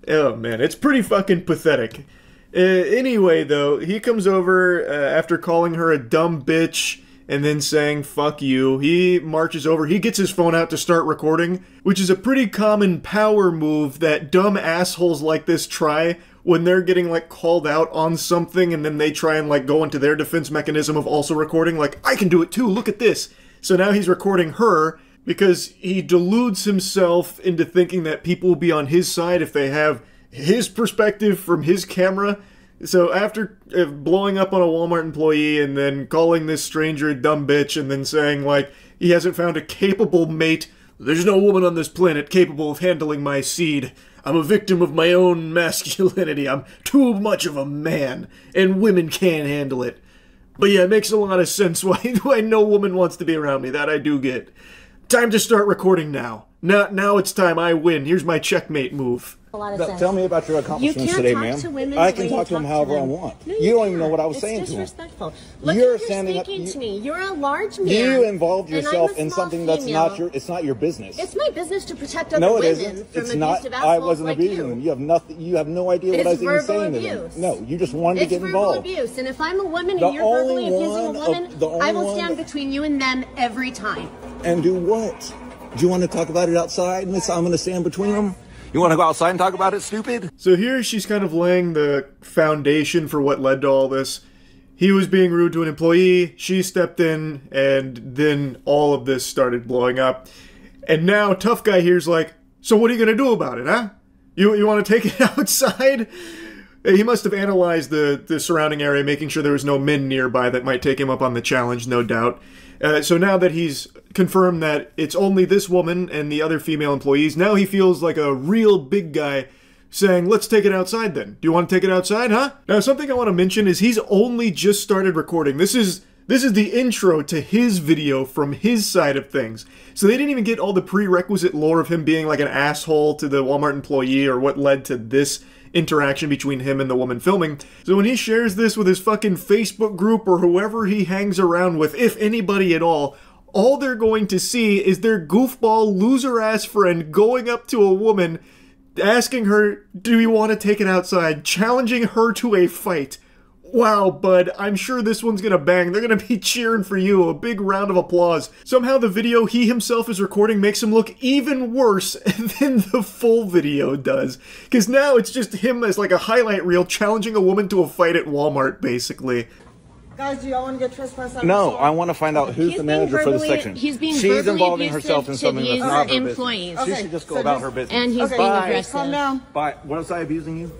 Oh man, it's pretty fucking pathetic. Anyway, though, he comes over after calling her a dumb bitch and then saying, fuck you. He marches over, he gets his phone out to start recording, which is a pretty common power move that dumb assholes like this try when they're getting, like, called out on something and then they try and, like, go into their defense mechanism of also recording, like, I can do it too, look at this. So now he's recording her because he deludes himself into thinking that people will be on his side if they have his perspective from his camera. So after blowing up on a Walmart employee and then calling this stranger a dumb bitch and then saying, like, he hasn't found a capable mate, There's no woman on this planet capable of handling my seed. I'm a victim of my own masculinity. I'm too much of a man, and women can't handle it. But yeah, it makes a lot of sense why no woman wants to be around me. That I do get. Time to start recording now. Now it's time. I win. Here's my checkmate move. Tell me about your accomplishments today, ma'am. I can talk to them however I want. No, you don't even know what I was saying to them. Disrespectful. Look, You're you're standing up. speaking to me. You're a large man. You involved yourself and I'm a in small something that's female. not your. It's not your business. It's my business to protect other No, it women isn't. from It's not. abusive I assholes wasn't like abusing you. them. You have nothing. You have no idea what It's I was even verbal saying abuse. to them. No, you just wanted to get involved. It's verbal abuse, and if I'm a woman The and you're verbally only abusing a one woman, of- the only I will one- stand between you and them every time. And do what? Do you want to talk about it outside? And I'm going to stand between them. You want to go outside and talk about it, stupid? So here she's kind of laying the foundation for what led to all this. He was being rude to an employee, she stepped in, and then all of this started blowing up. And now tough guy here's like, so what are you going to do about it, huh? You want to take it outside? He must have analyzed the surrounding area, making sure there was no men nearby that might take him up on the challenge, no doubt. So now that he's confirmed that it's only this woman and the other female employees, now he feels like a real big guy saying, let's take it outside then. Do you want to take it outside, huh? Now, something I want to mention is he's only just started recording. This is the intro to his video from his side of things. So they didn't even get all the prerequisite lore of him being like an asshole to the Walmart employee or what led to this interaction between him and the woman filming. So when he shares this with his fucking Facebook group or whoever he hangs around with, if anybody at all they're going to see is their goofball loser-ass friend going up to a woman, asking her, do you want to take it outside, challenging her to a fight. Wow, bud, I'm sure this one's gonna bang. They're gonna be cheering for you. A big round of applause. Somehow the video he himself is recording makes him look even worse than the full video does. Because now it's just him as like a highlight reel challenging a woman to a fight at Walmart, basically. Guys, do y'all want to get trespassed? No, I want to find out who's the manager for the section. He's being She's verbally involving abusive herself in to something that's these not her employees. business. She should just go about her business. And he's being aggressive. Calm down. Bye. Was I abusing you?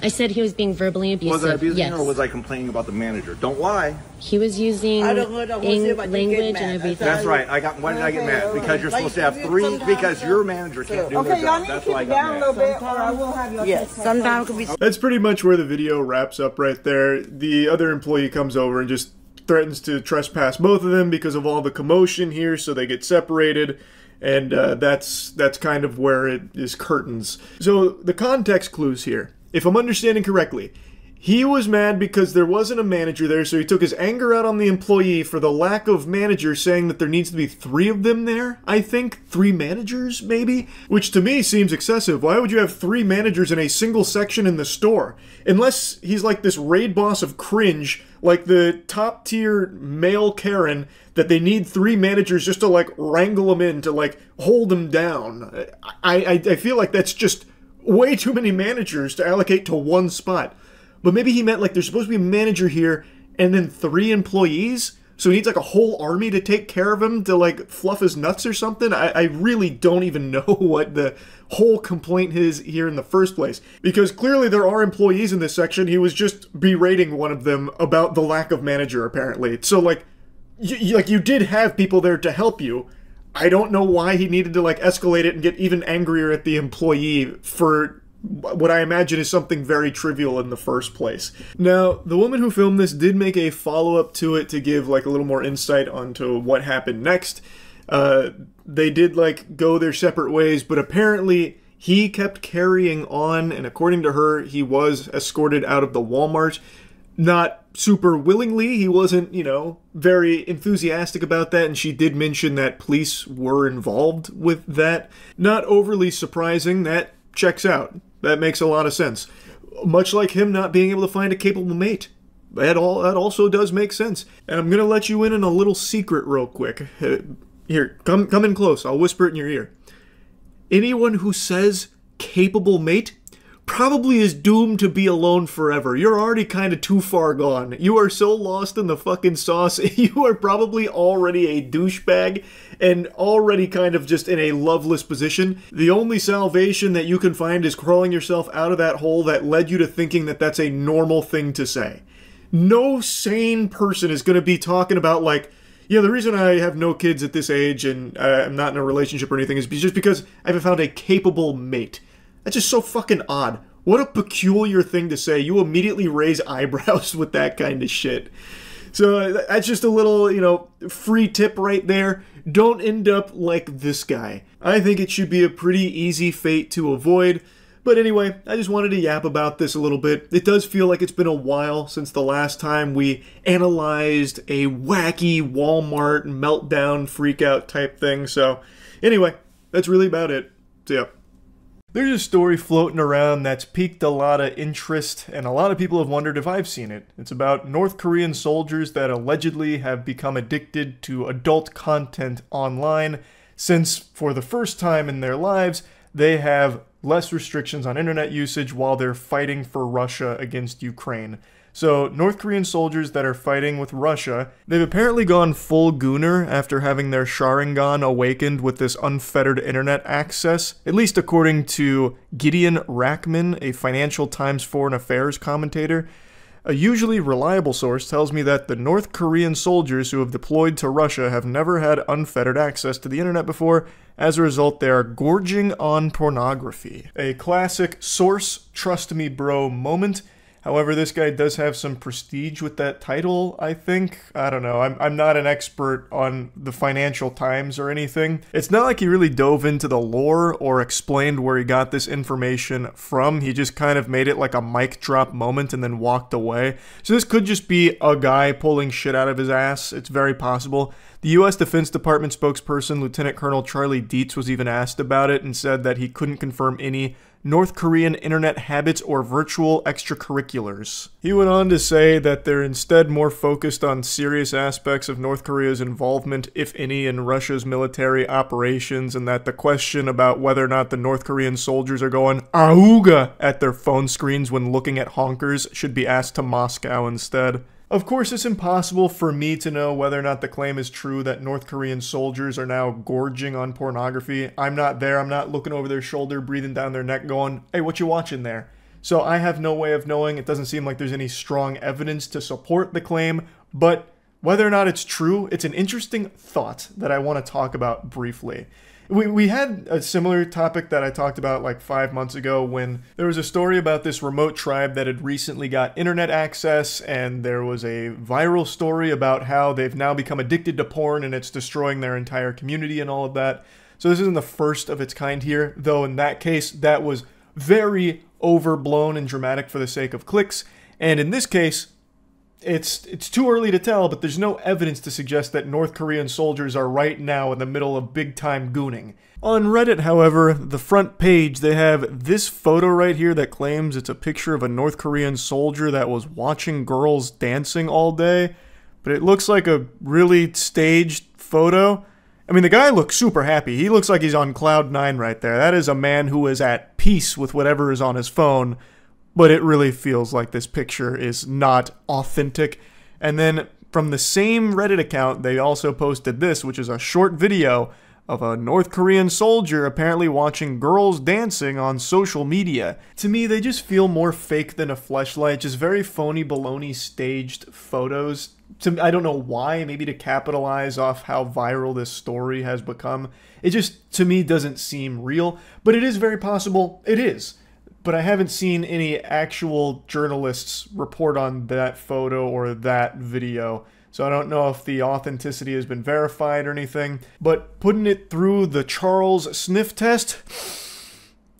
I said he was being verbally abusive. Was I abusing yes. you, or was I complaining about the manager? Don't lie. He was using language and everything. That's right. Why did I get mad? Because you're supposed to have three. Because your manager can't do their job. That's why I got mad. A little bit, or I will have you. Yes, sometimes it could be. That's pretty much where the video wraps up right there. The other employee comes over and just threatens to trespass both of them because of all the commotion here, so they get separated. And that's kind of where it is curtains. So the context clues here. If I'm understanding correctly, he was mad because there wasn't a manager there, so he took his anger out on the employee for the lack of manager, saying that there needs to be 3 of them there, I think? 3 managers, maybe? Which to me seems excessive. Why would you have 3 managers in a single section in the store? Unless he's like this raid boss of Cringe, like the top tier male Karen, that they need 3 managers just to like wrangle them in, to like hold them down. I feel like that's just way too many managers to allocate to one spot. But maybe he meant like there's supposed to be a manager here and then 3 employees? So he needs like a whole army to take care of him to like fluff his nuts or something? I really don't even know what the whole complaint is here in the first place. Because clearly there are employees in this section. He was just berating one of them about the lack of manager, apparently. So like you did have people there to help you. I don't know why he needed to like escalate it and get even angrier at the employee for what I imagine is something very trivial in the first place. Now, the woman who filmed this did make a follow-up to it to give like a little more insight onto what happened next. They did like go their separate ways, but apparently he kept carrying on, and according to her, he was escorted out of the Walmart. Not super willingly, he wasn't, you know, very enthusiastic about that, and she did mention that police were involved with that. Not overly surprising, that checks out. That makes a lot of sense. Much like him not being able to find a capable mate. That also does make sense. And I'm gonna let you in on a little secret real quick. Here, come in close, I'll whisper it in your ear. Anyone who says capable mate probably is doomed to be alone forever. You're already kind of too far gone. You are so lost in the fucking sauce. You are probably already a douchebag and already kind of just in a loveless position. The only salvation that you can find is crawling yourself out of that hole that led you to thinking that that's a normal thing to say. No sane person is going to be talking about like, Yeah, the reason I have no kids at this age and I'm not in a relationship or anything is just because I haven't found a capable mate. That's just so fucking odd. What a peculiar thing to say. You immediately raise eyebrows with that kind of shit. So that's just a little, free tip right there. Don't end up like this guy. I think it should be a pretty easy fate to avoid. But anyway, I just wanted to yap about this a little bit. It does feel like it's been a while since the last time we analyzed a wacky Walmart meltdown freakout type thing. So anyway, that's really about it. So yeah. There's a story floating around that's piqued a lot of interest, and a lot of people have wondered if I've seen it. It's about North Korean soldiers that allegedly have become addicted to adult content online, since for the first time in their lives, they have less restrictions on internet usage while they're fighting for Russia against Ukraine. So, North Korean soldiers that are fighting with Russia, they've apparently gone full gooner after having their Sharingan awakened with this unfettered internet access, at least according to Gideon Rackman, a Financial Times foreign affairs commentator. A usually reliable source tells me that the North Korean soldiers who have deployed to Russia have never had unfettered access to the internet before. As a result, they are gorging on pornography. A classic source, trust me bro moment. However, this guy does have some prestige with that title, I think. I don't know. I'm not an expert on the Financial Times or anything. It's not like he really dove into the lore or explained where he got this information from. He just kind of made it like a mic drop moment and then walked away. So this could just be a guy pulling shit out of his ass. It's very possible. The U.S. Defense Department spokesperson, Lieutenant Colonel Charlie Dietz, was even asked about it and said that he couldn't confirm any North Korean internet habits or virtual extracurriculars. He went on to say that they're instead more focused on serious aspects of North Korea's involvement, if any, in Russia's military operations, and that the question about whether or not the North Korean soldiers are going auga at their phone screens when looking at honkers should be asked to Moscow instead. Of course, it's impossible for me to know whether or not the claim is true that North Korean soldiers are now gorging on pornography. I'm not there. I'm not looking over their shoulder, breathing down their neck, going, hey, what you watching there? So I have no way of knowing. It doesn't seem like there's any strong evidence to support the claim, but whether or not it's true, it's an interesting thought that I want to talk about briefly. We had a similar topic that I talked about like 5 months ago when there was a story about this remote tribe that had recently got internet access, and there was a viral story about how they've now become addicted to porn and it's destroying their entire community and all of that. So this isn't the first of its kind here, though in that case that was very overblown and dramatic for the sake of clicks, and in this case it's too early to tell, but there's no evidence to suggest that North Korean soldiers are right now in the middle of big-time gooning. On Reddit, however, the front page, they have this photo right here that claims it's a picture of a North Korean soldier that was watching girls dancing all day, but it looks like a really staged photo. I mean, the guy looks super happy. He looks like he's on cloud nine right there. That is a man who is at peace with whatever is on his phone. But it really feels like this picture is not authentic. And then from the same Reddit account, they also posted this, which is a short video of a North Korean soldier apparently watching girls dancing on social media. To me, they just feel more fake than a fleshlight, just very phony baloney staged photos. I don't know why, maybe to capitalize off how viral this story has become. It just, to me, doesn't seem real, but it is very possible it is. But I haven't seen any actual journalists report on that photo or that video, so I don't know if the authenticity has been verified or anything. But putting it through the Charles sniff test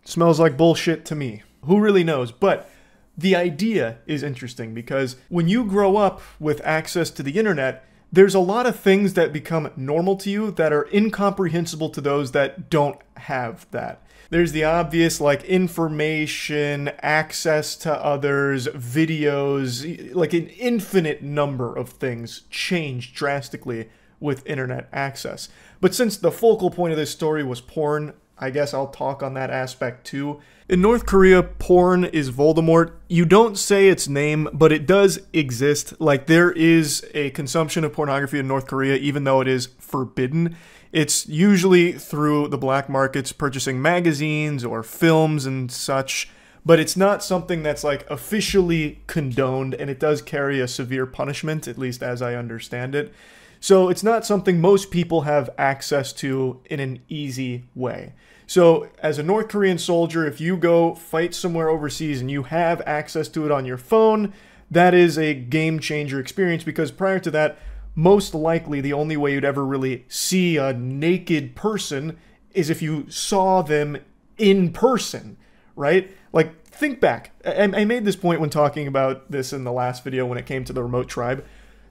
smells like bullshit to me. Who really knows? But the idea is interesting because when you grow up with access to the internet, there's a lot of things that become normal to you that are incomprehensible to those that don't have that. There's the obvious, like, information, access to others, videos, like an infinite number of things change drastically with internet access. But since the focal point of this story was porn, I guess I'll talk on that aspect too. In North Korea, porn is Voldemort. You don't say its name, but it does exist. Like, there is a consumption of pornography in North Korea, even though it is forbidden. It's usually through the black markets, purchasing magazines or films and such, but it's not something that's like officially condoned, and it does carry a severe punishment, at least as I understand it. So it's not something most people have access to in an easy way. So as a North Korean soldier, if you go fight somewhere overseas and you have access to it on your phone, that is a game changer experience, because prior to that, most likely the only way you'd ever really see a naked person is if you saw them in person, right? Like, think back. I made this point when talking about this in the last video when it came to the remote tribe.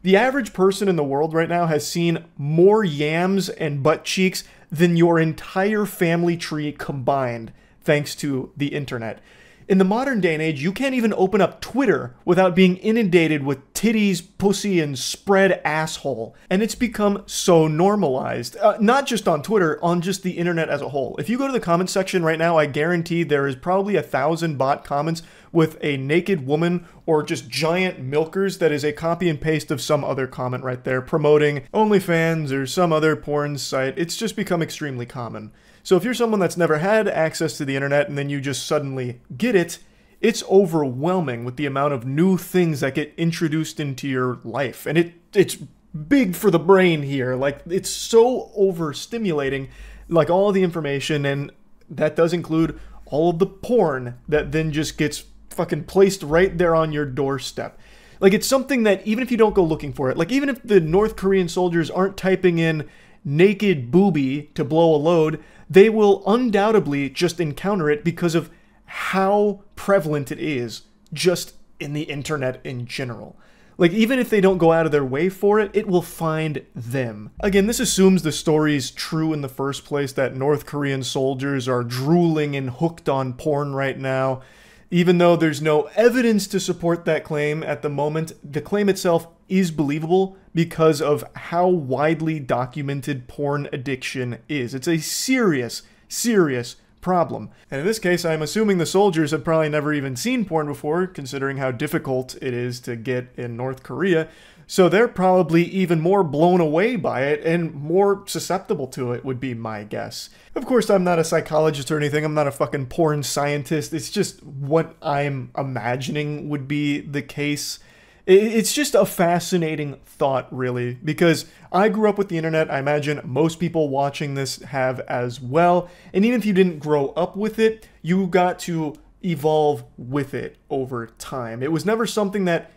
The average person in the world right now has seen more yams and butt cheeks than your entire family tree combined, thanks to the internet. In the modern day and age, you can't even open up Twitter without being inundated with titties, pussy, and spread asshole. And it's become so normalized. Not just on Twitter, on just the internet as a whole. If you go to the comment section right now, I guarantee there is probably 1,000 bot comments with a naked woman or just giant milkers that is a copy and paste of some other comment right there promoting OnlyFans or some other porn site. It's just become extremely common. So if you're someone that's never had access to the internet and then you just suddenly get it, it's overwhelming with the amount of new things that get introduced into your life. And it's big for the brain here. Like, it's so overstimulating, like all of the information, and that does include all of the porn that then just gets fucking placed right there on your doorstep. Like, it's something that even if you don't go looking for it, like even if the North Korean soldiers aren't typing in naked boobie to blow a load, they will undoubtedly just encounter it because of how prevalent it is just in the internet in general. Like, even if they don't go out of their way for it, it will find them. Again, this assumes the story's true in the first place, that North Korean soldiers are drooling and hooked on porn right now. Even though there's no evidence to support that claim at the moment, the claim itself is believable because of how widely documented porn addiction is. It's a serious, serious problem. And in this case, I'm assuming the soldiers have probably never even seen porn before, considering how difficult it is to get in North Korea. So they're probably even more blown away by it and more susceptible to it, would be my guess. Of course, I'm not a psychologist or anything. I'm not a fucking porn scientist. It's just what I'm imagining would be the case. It's just a fascinating thought, really, because I grew up with the internet. I imagine most people watching this have as well. And even if you didn't grow up with it, you got to evolve with it over time. It was never something that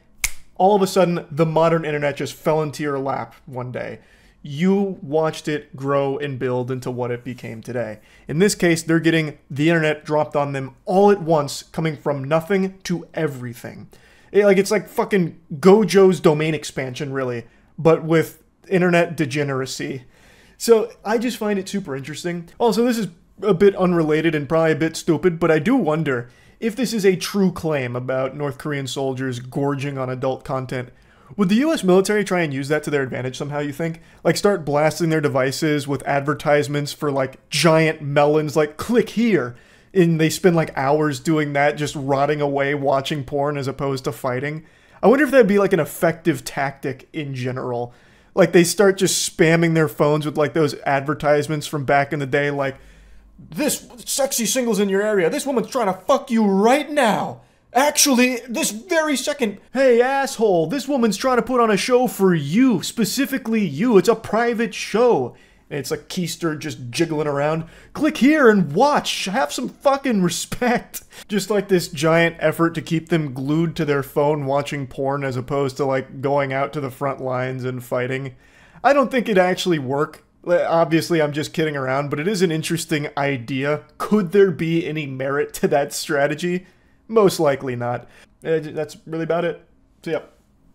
all of a sudden the modern internet just fell into your lap one day. You watched it grow and build into what it became today. In this case, they're getting the internet dropped on them all at once, coming from nothing to everything. It's like fucking Gojo's domain expansion, really, but with internet degeneracy. So I just find it super interesting. Also, this is a bit unrelated and probably a bit stupid, but I do wonder if this is a true claim about North Korean soldiers gorging on adult content. Would the US military try and use that to their advantage somehow, you think? Like, start blasting their devices with advertisements for, like, giant melons, like, click here. And they spend, like, hours doing that, just rotting away watching porn as opposed to fighting. I wonder if that'd be, like, an effective tactic in general. Like, they start just spamming their phones with, like, those advertisements from back in the day, like, this sexy single's in your area. This woman's trying to fuck you right now. Actually, this very second. Hey, asshole, this woman's trying to put on a show for you, specifically you. It's a private show. And it's like Keister just jiggling around. Click here and watch. Have some fucking respect. Just like this giant effort to keep them glued to their phone watching porn as opposed to, like, going out to the front lines and fighting. I don't think it'd actually work. Obviously, I'm just kidding around, but it is an interesting idea. Could there be any merit to that strategy? Most likely not. That's really about it. So, yeah.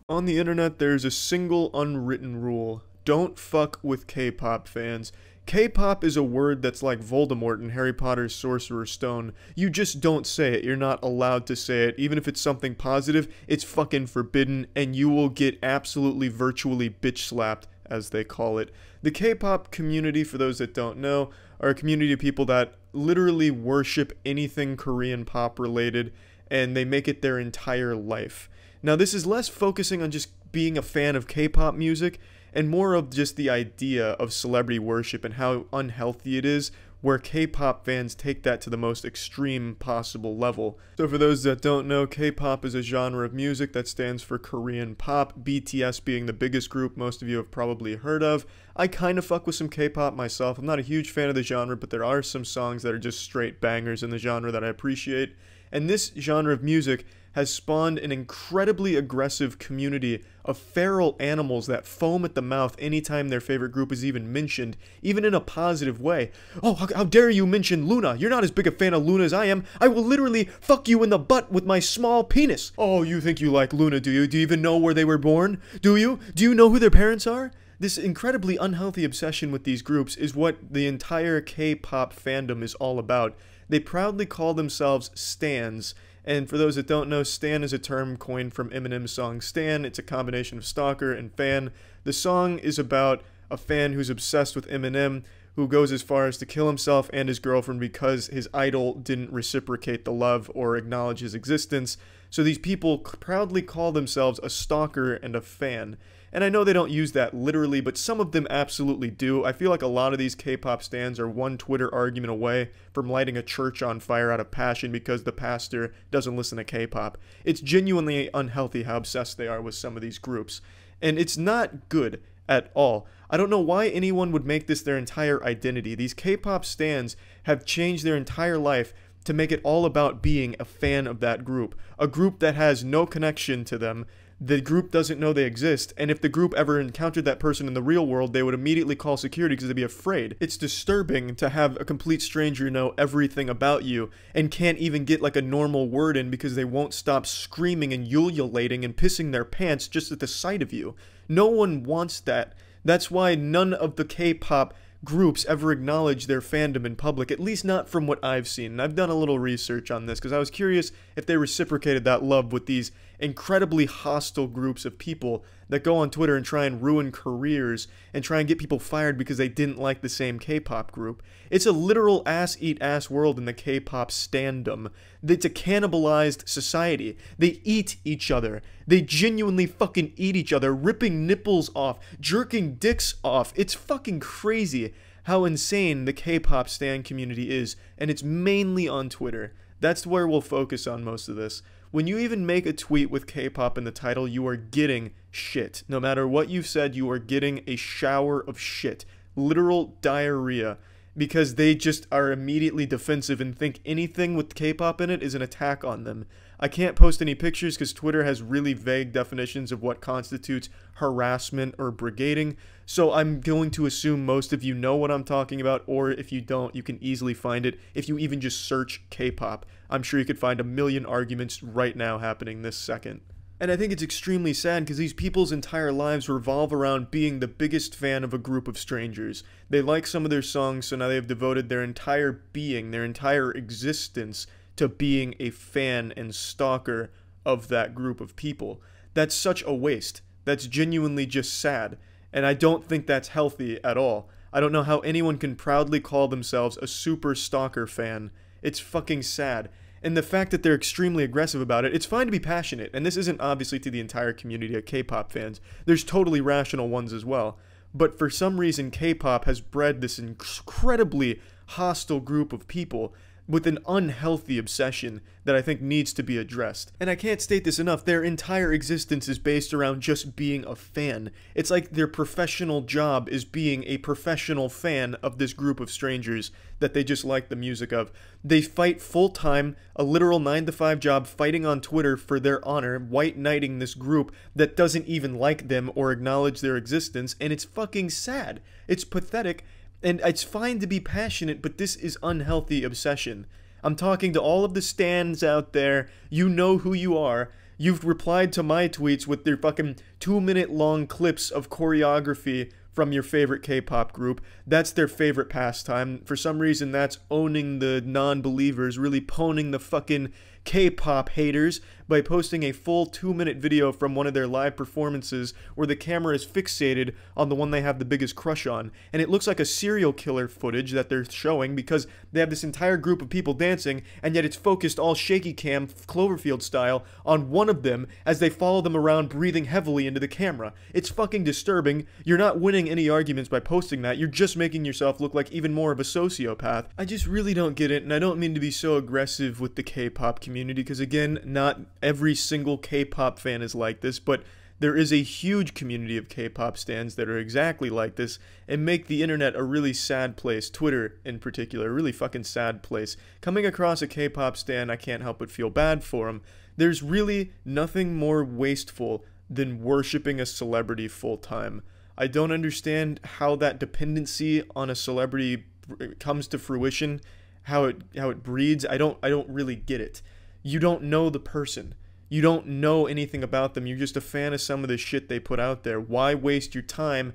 On the internet, there's a single unwritten rule. Don't fuck with K-pop fans. K-pop is a word that's like Voldemort in Harry Potter's Sorcerer's Stone. You just don't say it. You're not allowed to say it. Even if it's something positive, it's fucking forbidden, and you will get absolutely virtually bitch slapped, as they call it. The K-pop community, for those that don't know, are a community of people that literally worship anything Korean pop related, and they make it their entire life. Now, this is less focusing on just being a fan of K-pop music, and more of just the idea of celebrity worship and how unhealthy it is where K-pop fans take that to the most extreme possible level. So for those that don't know, K-pop is a genre of music that stands for Korean pop, BTS being the biggest group most of you have probably heard of. I kind of fuck with some K-pop myself. I'm not a huge fan of the genre, but there are some songs that are just straight bangers in the genre that I appreciate. And this genre of music has spawned an incredibly aggressive community of feral animals that foam at the mouth anytime their favorite group is even mentioned, even in a positive way. Oh, how dare you mention Luna? You're not as big a fan of Luna as I am. I will literally fuck you in the butt with my small penis. Oh, you think you like Luna, do you? Do you even know where they were born? Do you? Do you know who their parents are? This incredibly unhealthy obsession with these groups is what the entire K-pop fandom is all about. They proudly call themselves stans. And for those that don't know, stan is a term coined from Eminem's song Stan. It's a combination of stalker and fan. The song is about a fan who's obsessed with Eminem, who goes as far as to kill himself and his girlfriend because his idol didn't reciprocate the love or acknowledge his existence. So these people proudly call themselves a stalker and a fan. And I know they don't use that literally, but some of them absolutely do. I feel like a lot of these K-pop stans are one Twitter argument away from lighting a church on fire out of passion because the pastor doesn't listen to K-pop. It's genuinely unhealthy how obsessed they are with some of these groups. And it's not good at all. I don't know why anyone would make this their entire identity. These K-pop stans have changed their entire life to make it all about being a fan of that group. A group that has no connection to them. The group doesn't know they exist, and if the group ever encountered that person in the real world, they would immediately call security because they'd be afraid. It's disturbing to have a complete stranger know everything about you and can't even get like a normal word in because they won't stop screaming and ululating and pissing their pants just at the sight of you. No one wants that. That's why none of the K-pop groups ever acknowledge their fandom in public, at least not from what I've seen. And I've done a little research on this because I was curious if they reciprocated that love with these incredibly hostile groups of people that go on Twitter and try and ruin careers and try and get people fired because they didn't like the same K-pop group. It's a literal ass-eat-ass world in the K-pop standom. It's a cannibalized society. They eat each other. They genuinely fucking eat each other, ripping nipples off, jerking dicks off. It's fucking crazy how insane the K-pop stan community is, and it's mainly on Twitter. That's where we'll focus on most of this. When you even make a tweet with K-pop in the title, you are getting shit. No matter what you've said, you are getting a shower of shit. Literal diarrhea. Because they just are immediately defensive and think anything with K-pop in it is an attack on them. I can't post any pictures because Twitter has really vague definitions of what constitutes harassment or brigading, so I'm going to assume most of you know what I'm talking about, or if you don't, you can easily find it if you even just search K-pop. I'm sure you could find a million arguments right now happening this second. And I think it's extremely sad because these people's entire lives revolve around being the biggest fan of a group of strangers. They like some of their songs, so now they've devoted their entire being, their entire existence, to being a fan and stalker of that group of people. That's such a waste. That's genuinely just sad. And I don't think that's healthy at all. I don't know how anyone can proudly call themselves a super stalker fan. It's fucking sad. And the fact that they're extremely aggressive about it, it's fine to be passionate, and this isn't obviously to the entire community of K-pop fans. There's totally rational ones as well. But for some reason, K-pop has bred this incredibly hostile group of people with an unhealthy obsession that I think needs to be addressed. And I can't state this enough, their entire existence is based around just being a fan. It's like their professional job is being a professional fan of this group of strangers that they just like the music of. They fight full-time, a literal 9-to-5 job, fighting on Twitter for their honor, white knighting this group that doesn't even like them or acknowledge their existence, and it's fucking sad. It's pathetic. And it's fine to be passionate, but this is unhealthy obsession. I'm talking to all of the stans out there. You know who you are. You've replied to my tweets with their fucking 2-minute long clips of choreography from your favorite K-pop group. That's their favorite pastime. For some reason, that's owning the non-believers, really poning the fucking K-pop haters by posting a full 2-minute video from one of their live performances where the camera is fixated on the one they have the biggest crush on. And it looks like a serial killer footage that they're showing because they have this entire group of people dancing, and yet it's focused all shaky cam, Cloverfield style, on one of them as they follow them around breathing heavily into the camera. It's fucking disturbing. You're not winning any arguments by posting that. You're just making yourself look like even more of a sociopath. I just really don't get it, and I don't mean to be so aggressive with the K-pop community because, again, not every single K-pop fan is like this, but there is a huge community of K-pop stans that are exactly like this and make the internet a really sad place, Twitter in particular, a really fucking sad place. Coming across a K-pop stan, I can't help but feel bad for him. There's really nothing more wasteful than worshiping a celebrity full-time. I don't understand how that dependency on a celebrity comes to fruition, how it breeds. I don't really get it. You don't know the person. You don't know anything about them. You're just a fan of some of the shit they put out there. Why waste your time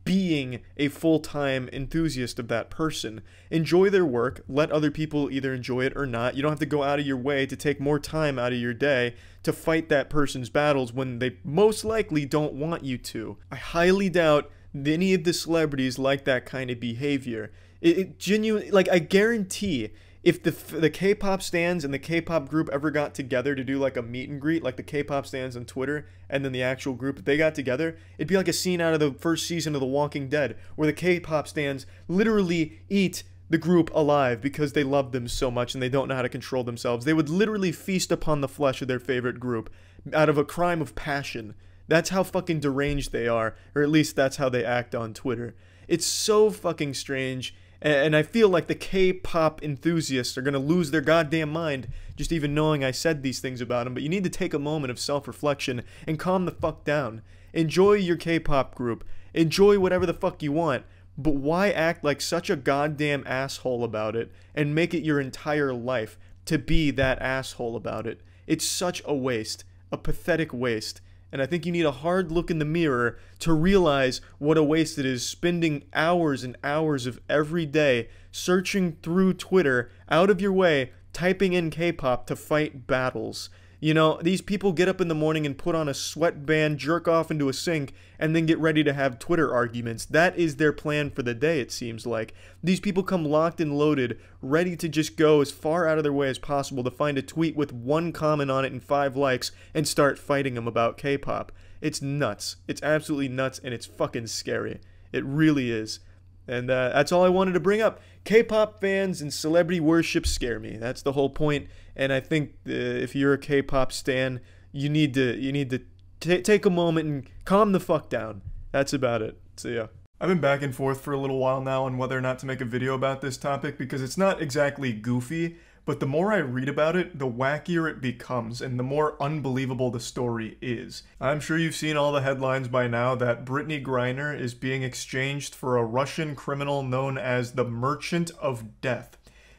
being a full-time enthusiast of that person? Enjoy their work. Let other people either enjoy it or not. You don't have to go out of your way to take more time out of your day to fight that person's battles when they most likely don't want you to. I highly doubt any of the celebrities like that kind of behavior. It genuinely, like, I guarantee if the K-pop stans and the K-pop group ever got together to do like a meet and greet, like the K-pop stans on Twitter and then the actual group, if they got together, it'd be like a scene out of the first season of The Walking Dead where the K-pop stans literally eat the group alive because they love them so much and they don't know how to control themselves. They would literally feast upon the flesh of their favorite group out of a crime of passion. That's how fucking deranged they are, or at least that's how they act on Twitter. It's so fucking strange. And I feel like the K-pop enthusiasts are going to lose their goddamn mind just even knowing I said these things about them. But you need to take a moment of self-reflection and calm the fuck down. Enjoy your K-pop group. Enjoy whatever the fuck you want. But why act like such a goddamn asshole about it and make it your entire life to be that asshole about it? It's such a waste. A pathetic waste. And I think you need a hard look in the mirror to realize what a waste it is spending hours and hours of every day searching through Twitter out of your way, typing in K-pop to fight battles. You know, these people get up in the morning and put on a sweatband, jerk off into a sink, and then get ready to have Twitter arguments. That is their plan for the day, it seems like. These people come locked and loaded, ready to just go as far out of their way as possible to find a tweet with one comment on it and 5 likes and start fighting them about K-pop. It's nuts. It's absolutely nuts, and it's fucking scary. It really is. And that's all I wanted to bring up. K-pop fans and celebrity worship scare me. That's the whole point. And I think if you're a K-pop stan, you need to take a moment and calm the fuck down. That's about it. So yeah. I've been back and forth for a little while now on whether or not to make a video about this topic because it's not exactly goofy, but the more I read about it, the wackier it becomes and the more unbelievable the story is. I'm sure you've seen all the headlines by now that Brittany Griner is being exchanged for a Russian criminal known as the Merchant of Death.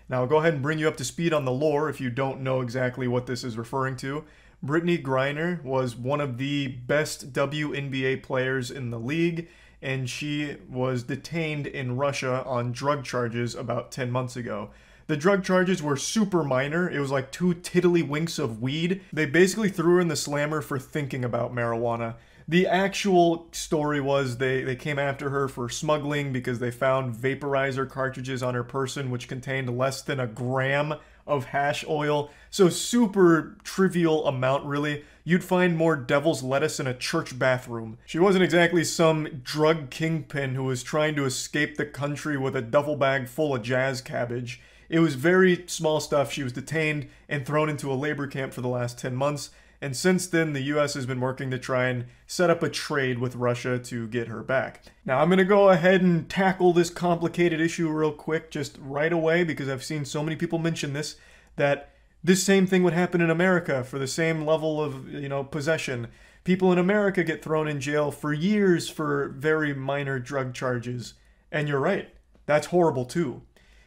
Now I'll go ahead and bring you up to speed on the lore if you don't know exactly what this is referring to. Brittany Griner was one of the best WNBA players in the league, and she was detained in Russia on drug charges about 10 months ago. The drug charges were super minor. It was like 2 tiddlywinks of weed. They basically threw her in the slammer for thinking about marijuana. The actual story was they came after her for smuggling because they found vaporizer cartridges on her person which contained less than a gram of hash oil. So super trivial amount really. You'd find more devil's lettuce in a church bathroom. She wasn't exactly some drug kingpin who was trying to escape the country with a duffel bag full of jazz cabbage. It was very small stuff. She was detained and thrown into a labor camp for the last 10 months. And since then, the US has been working to try and set up a trade with Russia to get her back. Now, I'm going to go ahead and tackle this complicated issue real quick, just right away, because I've seen so many people mention this, that this same thing would happen in America for the same level of, possession. People in America get thrown in jail for years for very minor drug charges. And you're right. That's horrible, too.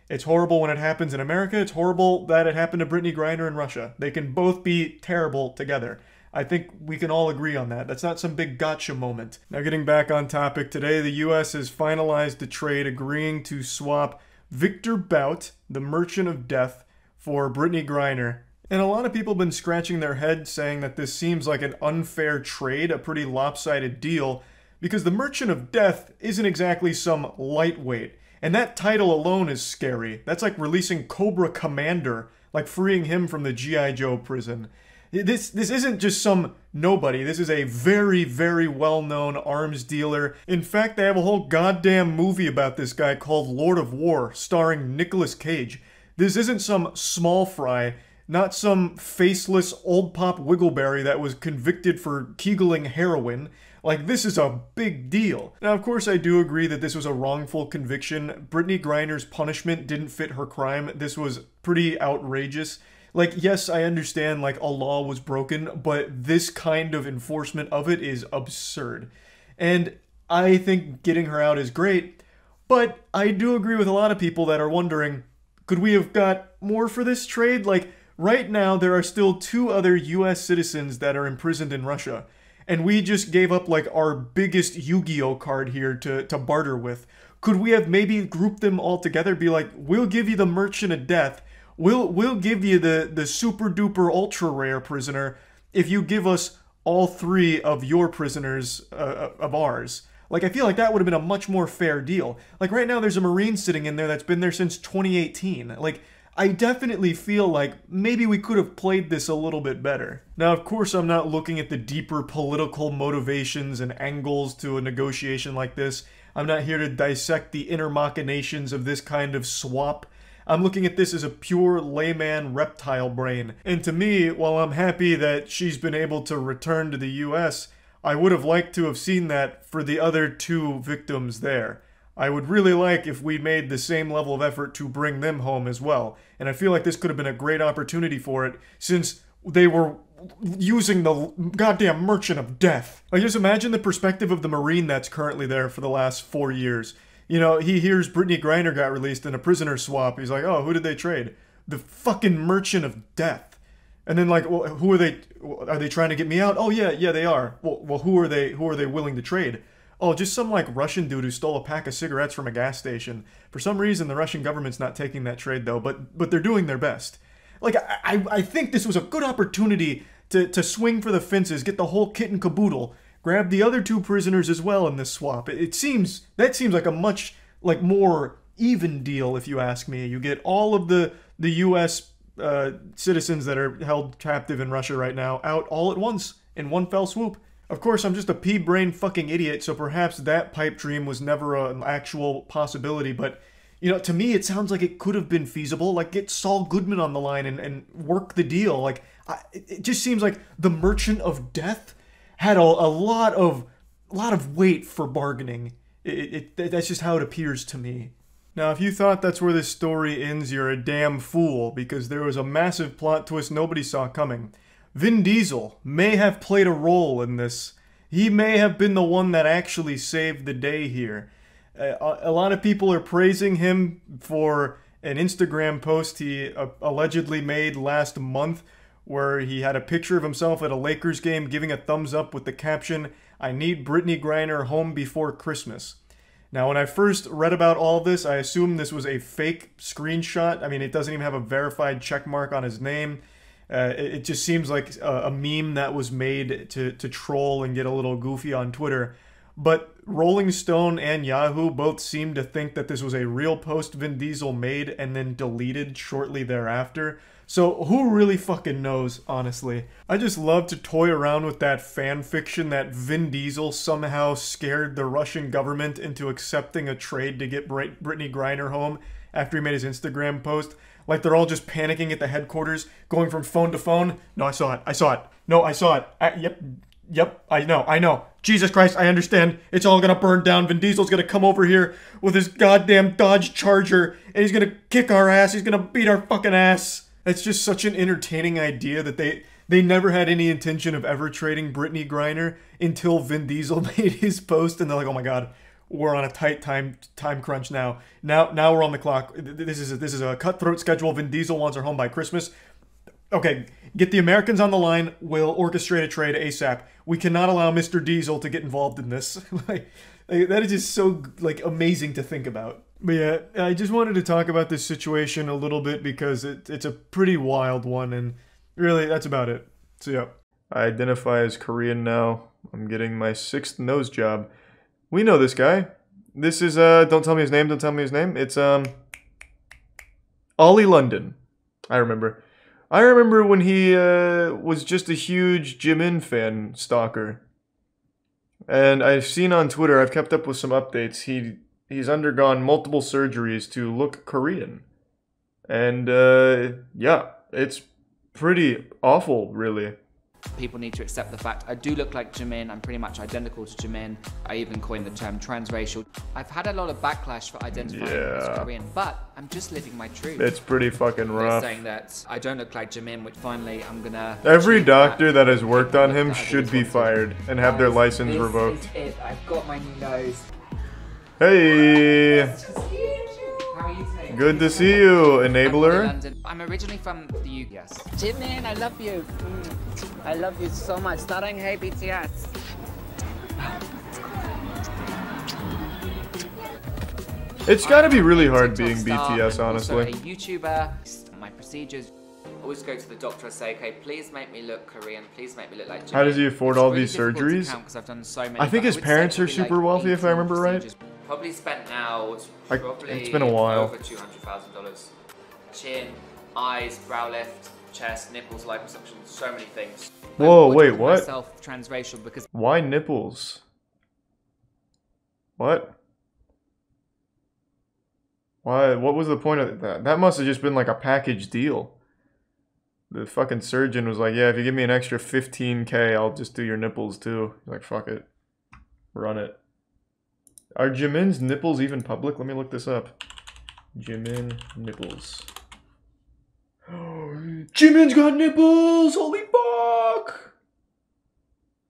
It's horrible when it happens in America. It's horrible that it happened to Brittany Griner in Russia. They can both be terrible together. I think we can all agree on that. That's not some big gotcha moment. Now getting back on topic, today the US has finalized the trade agreeing to swap Victor Bout, the Merchant of Death, for Brittany Griner. And a lot of people have been scratching their head saying that this seems like an unfair trade, a pretty lopsided deal, because the Merchant of Death isn't exactly some lightweight. And that title alone is scary. That's like releasing Cobra Commander, like freeing him from the G.I. Joe prison. This isn't just some nobody. This is a very, very well-known arms dealer. In fact, they have a whole goddamn movie about this guy called Lord of War, starring Nicolas Cage. This isn't some small fry, not some faceless old pop Wiggleberry that was convicted for kegeling heroin. Like, this is a big deal. Now, of course, I do agree that this was a wrongful conviction. Brittany Griner's punishment didn't fit her crime. This was pretty outrageous. Like, yes, I understand, like, a law was broken, but this kind of enforcement of it is absurd. And I think getting her out is great, but I do agree with a lot of people that are wondering, could we have got more for this trade? Like, right now, there are still 2 other US citizens that are imprisoned in Russia, and we just gave up, like, our biggest Yu-Gi-Oh card here to barter with. Could we have maybe grouped them all together, be like, we'll give you the Merchant of Death, We'll give you the super duper ultra rare prisoner if you give us all 3 of your prisoners of ours. Like, I feel like that would have been a much more fair deal. Like, right now there's a Marine sitting in there that's been there since 2018. Like, I definitely feel like maybe we could have played this a little bit better. Now, of course, I'm not looking at the deeper political motivations and angles to a negotiation like this. I'm not here to dissect the inner machinations of this kind of swap. I'm looking at this as a pure layman reptile brain. And to me, while I'm happy that she's been able to return to the US, I would have liked to have seen that for the other 2 victims there. I would really like if we made the same level of effort to bring them home as well. And I feel like this could have been a great opportunity for it, since they were using the goddamn Merchant of Death. Like, just imagine the perspective of the Marine that's currently there for the last 4 years. You know, he hears Brittany Griner got released in a prisoner swap. He's like, oh, who did they trade? The fucking Merchant of Death. And then, like, well, who are they? Are they trying to get me out? Oh, yeah, they are. Well, who are they willing to trade? Oh, just some, like, Russian dude who stole a pack of cigarettes from a gas station. For some reason, the Russian government's not taking that trade, though, but they're doing their best. Like, I think this was a good opportunity to swing for the fences, get the whole kit and caboodle, grab the other 2 prisoners as well in this swap. That seems like a much, like, more even deal, if you ask me. You get all of the U.S. Citizens that are held captive in Russia right now out all at once in one fell swoop. Of course, I'm just a pea-brain fucking idiot, so perhaps that pipe dream was never an actual possibility, but, you know, to me it sounds like it could have been feasible. Like, get Saul Goodman on the line and work the deal. Like, it just seems like the Merchant of Death had a lot of weight for bargaining. That's just how it appears to me. Now, if you thought that's where this story ends, you're a damn fool, because there was a massive plot twist nobody saw coming. Vin Diesel may have played a role in this. He may have been the one that actually saved the day here. A lot of people are praising him for an Instagram post he allegedly made last month, where he had a picture of himself at a Lakers game giving a thumbs up with the caption, "I need Brittany Griner home before Christmas." Now, when I first read about all this, I assumed this was a fake screenshot. I mean, it doesn't even have a verified check mark on his name. It just seems like a meme that was made to troll and get a little goofy on Twitter. But Rolling Stone and Yahoo both seem to think that this was a real post Vin Diesel made and then deleted shortly thereafter. So who really fucking knows, honestly? I just love to toy around with that fan fiction that Vin Diesel somehow scared the Russian government into accepting a trade to get Brittany Griner home after he made his Instagram post. Like, they're all just panicking at the headquarters, going from phone to phone. No, I saw it. No, I saw it. Yep, I know. Jesus Christ, I understand. It's all gonna burn down. Vin Diesel's gonna come over here with his goddamn Dodge Charger, and he's gonna kick our ass. He's gonna beat our fucking ass. It's just such an entertaining idea that they never had any intention of ever trading Brittany Griner until Vin Diesel made his post, and they're like, oh my god, we're on a tight time crunch now. Now we're on the clock. This is a cutthroat schedule. Vin Diesel wants her home by Christmas. Okay, get the Americans on the line. We'll orchestrate a trade ASAP. We cannot allow Mr. Diesel to get involved in this. Like, that is just so, like, amazing to think about. But yeah, I just wanted to talk about this situation a little bit because it's a pretty wild one, and Really, that's about it. So yeah. I identify as Korean now. I'm getting my 6th nose job. We know this guy. This is, don't tell me his name, don't tell me his name. It's, Ollie London. I remember. I remember when he, was just a huge Jimin fan stalker. And I've seen on Twitter, I've kept up with some updates, he's undergone multiple surgeries to look Korean. And, yeah, it's pretty awful, really. People need to accept the fact I do look like Jimin. I'm pretty much identical to Jimin. I even coined the term transracial. I've had a lot of backlash for identifying as Korean, but I'm just living my truth. It's pretty fucking rough. They're saying that I don't look like Jimin, which finally I'm gonna... Every doctor that has worked on him should be fired and have their license revoked. This is it. I've got my new nose. Hey! How are you today? Good to see you, enabler. I'm originally from the UK. Yes. Jimin, I love you. I love you so much. Starting Hey BTS. It's gotta be really hard being BTS, honestly. I'm also a YouTuber. My procedures. I always go to the doctor and say, okay, please make me look Korean. Please make me look like Jimin. How does he afford all these surgeries? I've done so many, I think his parents are super wealthy, if I remember right. Probably spent now, it's been a while. Over $200,000. Chin, eyes, brow lift, chest, nipples, liposuction, so many things. Whoa, wait, what? Myself transracial because why nipples? What? Why? What was the point of that? That must have just been like a package deal. The fucking surgeon was like, yeah, if you give me an extra 15K, I'll just do your nipples too. He's like, fuck it. Run it. Are Jimin's nipples even public? Let me look this up. Jimin nipples. Jimin's got nipples! Holy fuck!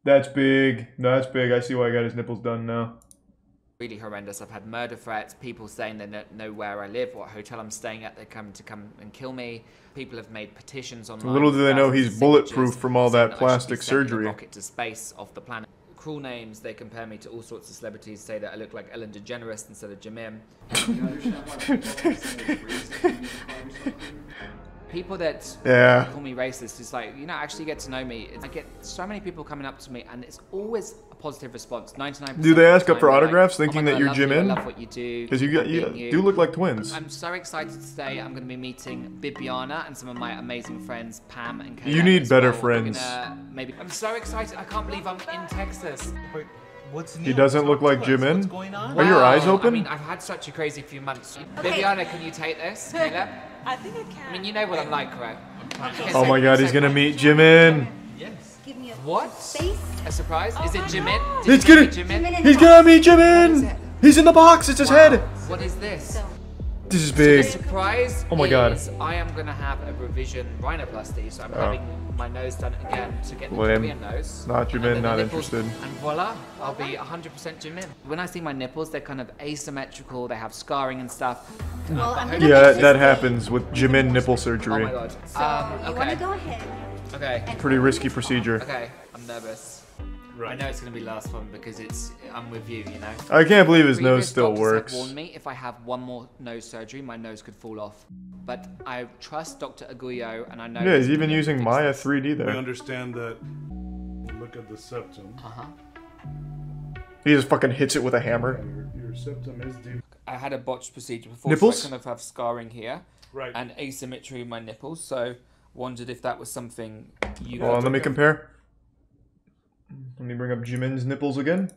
That's big. No, that's big. I see why I got his nipples done now. Really horrendous. I've had murder threats, people saying they don't know where I live, what hotel I'm staying at, they're coming to come and kill me. People have made petitions online. Little do they know he's bulletproof from all that plastic surgery. Rocket to space off the planet. Cruel names, they compare me to all sorts of celebrities, say that I look like Ellen DeGeneres instead of Jimin. People that call me racist, it's like, you know, actually get to know me. I get so many people coming up to me and it's always a positive response. 99%. Do they ask up for autographs thinking like, that you're Jimin? I love what you do. Because you do look like twins. I'm so excited today. I'm going to be meeting Bibiana and some of my amazing friends, Pam and Kayla. You need better friends. I'm so excited. I can't believe I'm in Texas. What's new? He doesn't look like Jimin? What's going on? Are your eyes open? I mean, I've had such a crazy few months. Okay. Bibiana, can you take this? Kayla? I think I can. I mean, you know what I'm like, right? Oh my god, he's gonna meet Jimin. Yes. Give me a what? Face? A surprise? Is it Jimin? He's gonna meet Jimin! He's in the box, it's his head! What is this? This is big. So the surprise oh my god. I am gonna have a revision rhinoplasty, so I'm having my nose done again to get the Korean nose. Not Jimin, not interested. And voila, I'll be 100% Jimin. When I see my nipples, they're kind of asymmetrical, they have scarring and stuff. Well, yeah, that happens with Jimin nipple surgery. Oh my god. So, you wanna go ahead? Okay. Pretty risky procedure. Okay, I'm nervous. Right. I know it's going to be last one because I'm with you, you know. I can't believe his nose still works. Warned me if I have one more nose surgery, my nose could fall off. But I trust Dr. Aguyo, and I know. Yeah, he's even using Maya 3D there. We understand that. Look at the septum. He just fucking hits it with a hammer. Your septum is deep. I had a botched procedure before, nipples? so I kind of have scarring here, right, and asymmetry in my nipples. So wondered if that was something you. Hold on, let me compare. Let me bring up Jimin's nipples again.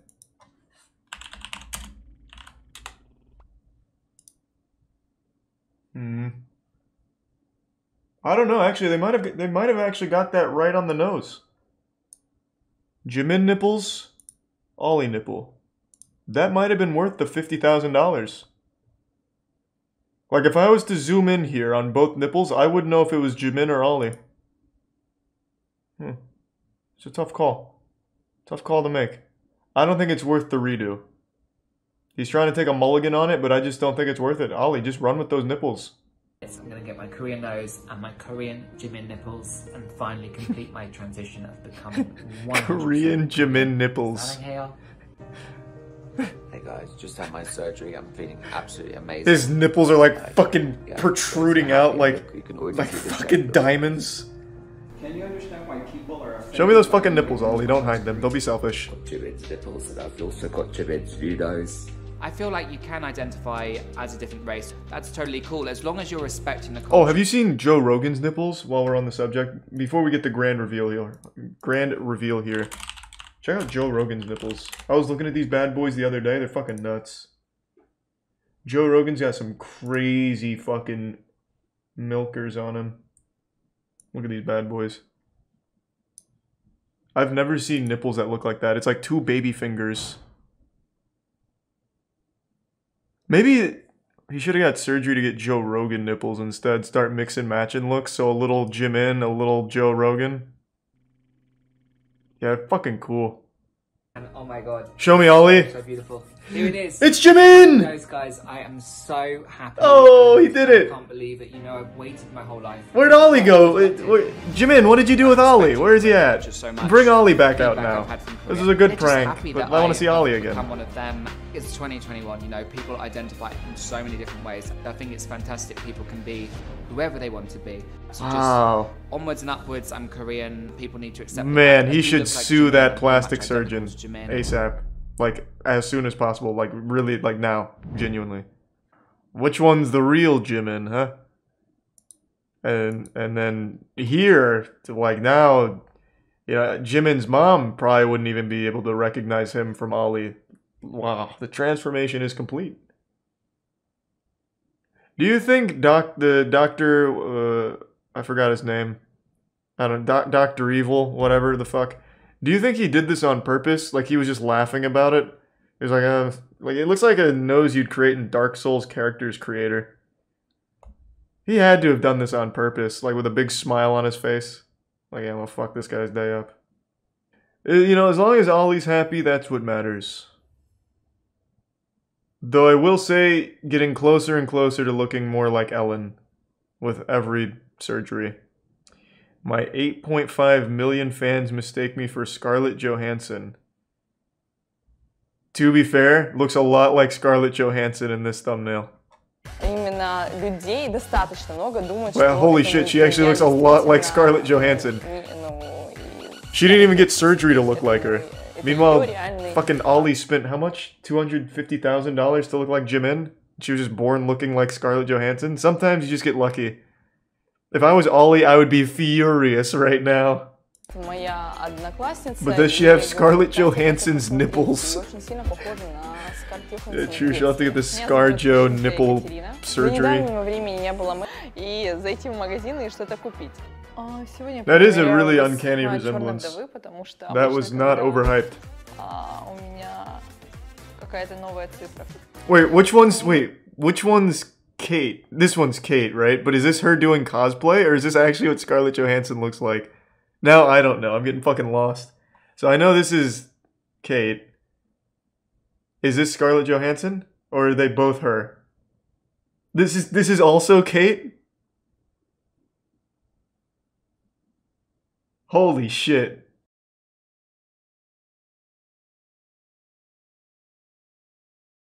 I don't know. Actually, they might have actually got that right on the nose. Jimin nipples, Ollie nipple. That might have been worth the $50,000. Like if I was to zoom in here on both nipples, I wouldn't know if it was Jimin or Ollie. It's a tough call. Tough call to make. I don't think it's worth the redo. He's trying to take a mulligan on it, but I just don't think it's worth it. Ollie, just run with those nipples. Yes, I'm going to get my Korean nose and my Korean Jimin nipples and finally complete my transition of becoming 100% Korean Jimin nipples. Hey guys, just had my surgery. I'm feeling absolutely amazing. His nipples are like fucking protruding out like fucking diamonds. Can Show me those fucking nipples, Ollie. Don't hide them. They'll be selfish. Jimin's nipples, and I've also got Jimin's videos. I feel like you can identify as a different race. That's totally cool, as long as you're respecting the culture. Oh, have you seen Joe Rogan's nipples while we're on the subject? Before we get the grand reveal here. Check out Joe Rogan's nipples. I was looking at these bad boys the other day. They're fucking nuts. Joe Rogan's got some crazy fucking milkers on him. Look at these bad boys. I've never seen nipples that look like that. It's like two baby fingers. Maybe he should have got surgery to get Joe Rogan nipples instead. Start mixing matching looks. So a little Jimin, a little Joe Rogan. Yeah, fucking cool. And oh my god. Show me, Ollie. So beautiful. Here it is. It's Jimin! Guys, I am so happy. Oh, he did it. I can't believe it. You know, I've waited my whole life. Where'd Ollie go? Jimin, what did you do with Ollie? Where is he at? Bring Ollie back out now. This is a good prank, but I want to see Ollie again. I'm one of them. It's 2021, you know, people identify in so many different ways. I think it's fantastic people can be whoever they want to be. So Wow. just onwards and upwards, I'm Korean. People need to accept Man, that he I do should look like sue Jimin, that I'm plastic much surgeon identical to Jimin. ASAP. Like, as soon as possible. Like, really, like now. Genuinely. Which one's the real Jimin, huh? And then here, to like now, you know, Jimin's mom probably wouldn't even be able to recognize him from Ollie. Wow, the transformation is complete. Do you think the doctor, I forgot his name. I don't know, Dr. Evil, whatever the fuck. Do you think he did this on purpose? Like he was just laughing about it? He was like it looks like a nose you'd create in Dark Souls characters creator. He had to have done this on purpose, like with a big smile on his face. Like, yeah, I'm gonna fuck this guy's day up. You know, as long as Ollie's happy, that's what matters. Though I will say, getting closer and closer to looking more like Ellen with every surgery. My 8.5 million fans mistake me for Scarlett Johansson. To be fair, looks a lot like Scarlett Johansson in this thumbnail. Well, holy shit, she actually looks a lot like Scarlett Johansson. She didn't even get surgery to look like her. Meanwhile, fucking Ollie spent how much? $250,000 to look like Jimin? She was just born looking like Scarlett Johansson? Sometimes you just get lucky. If I was Ollie, I would be furious right now. But does she have Scarlett Johansson's nipples? Yeah, true, she'll have to get the ScarJo nipple surgery. That is a really uncanny resemblance. That was not overhyped. Wait, which one's Kate? This one's Kate, right? But is this her doing cosplay, or is this actually what Scarlett Johansson looks like? Now I don't know. I'm getting fucking lost. So I know this is Kate. Is this Scarlett Johansson, or are they both her? This is also Kate? Holy shit.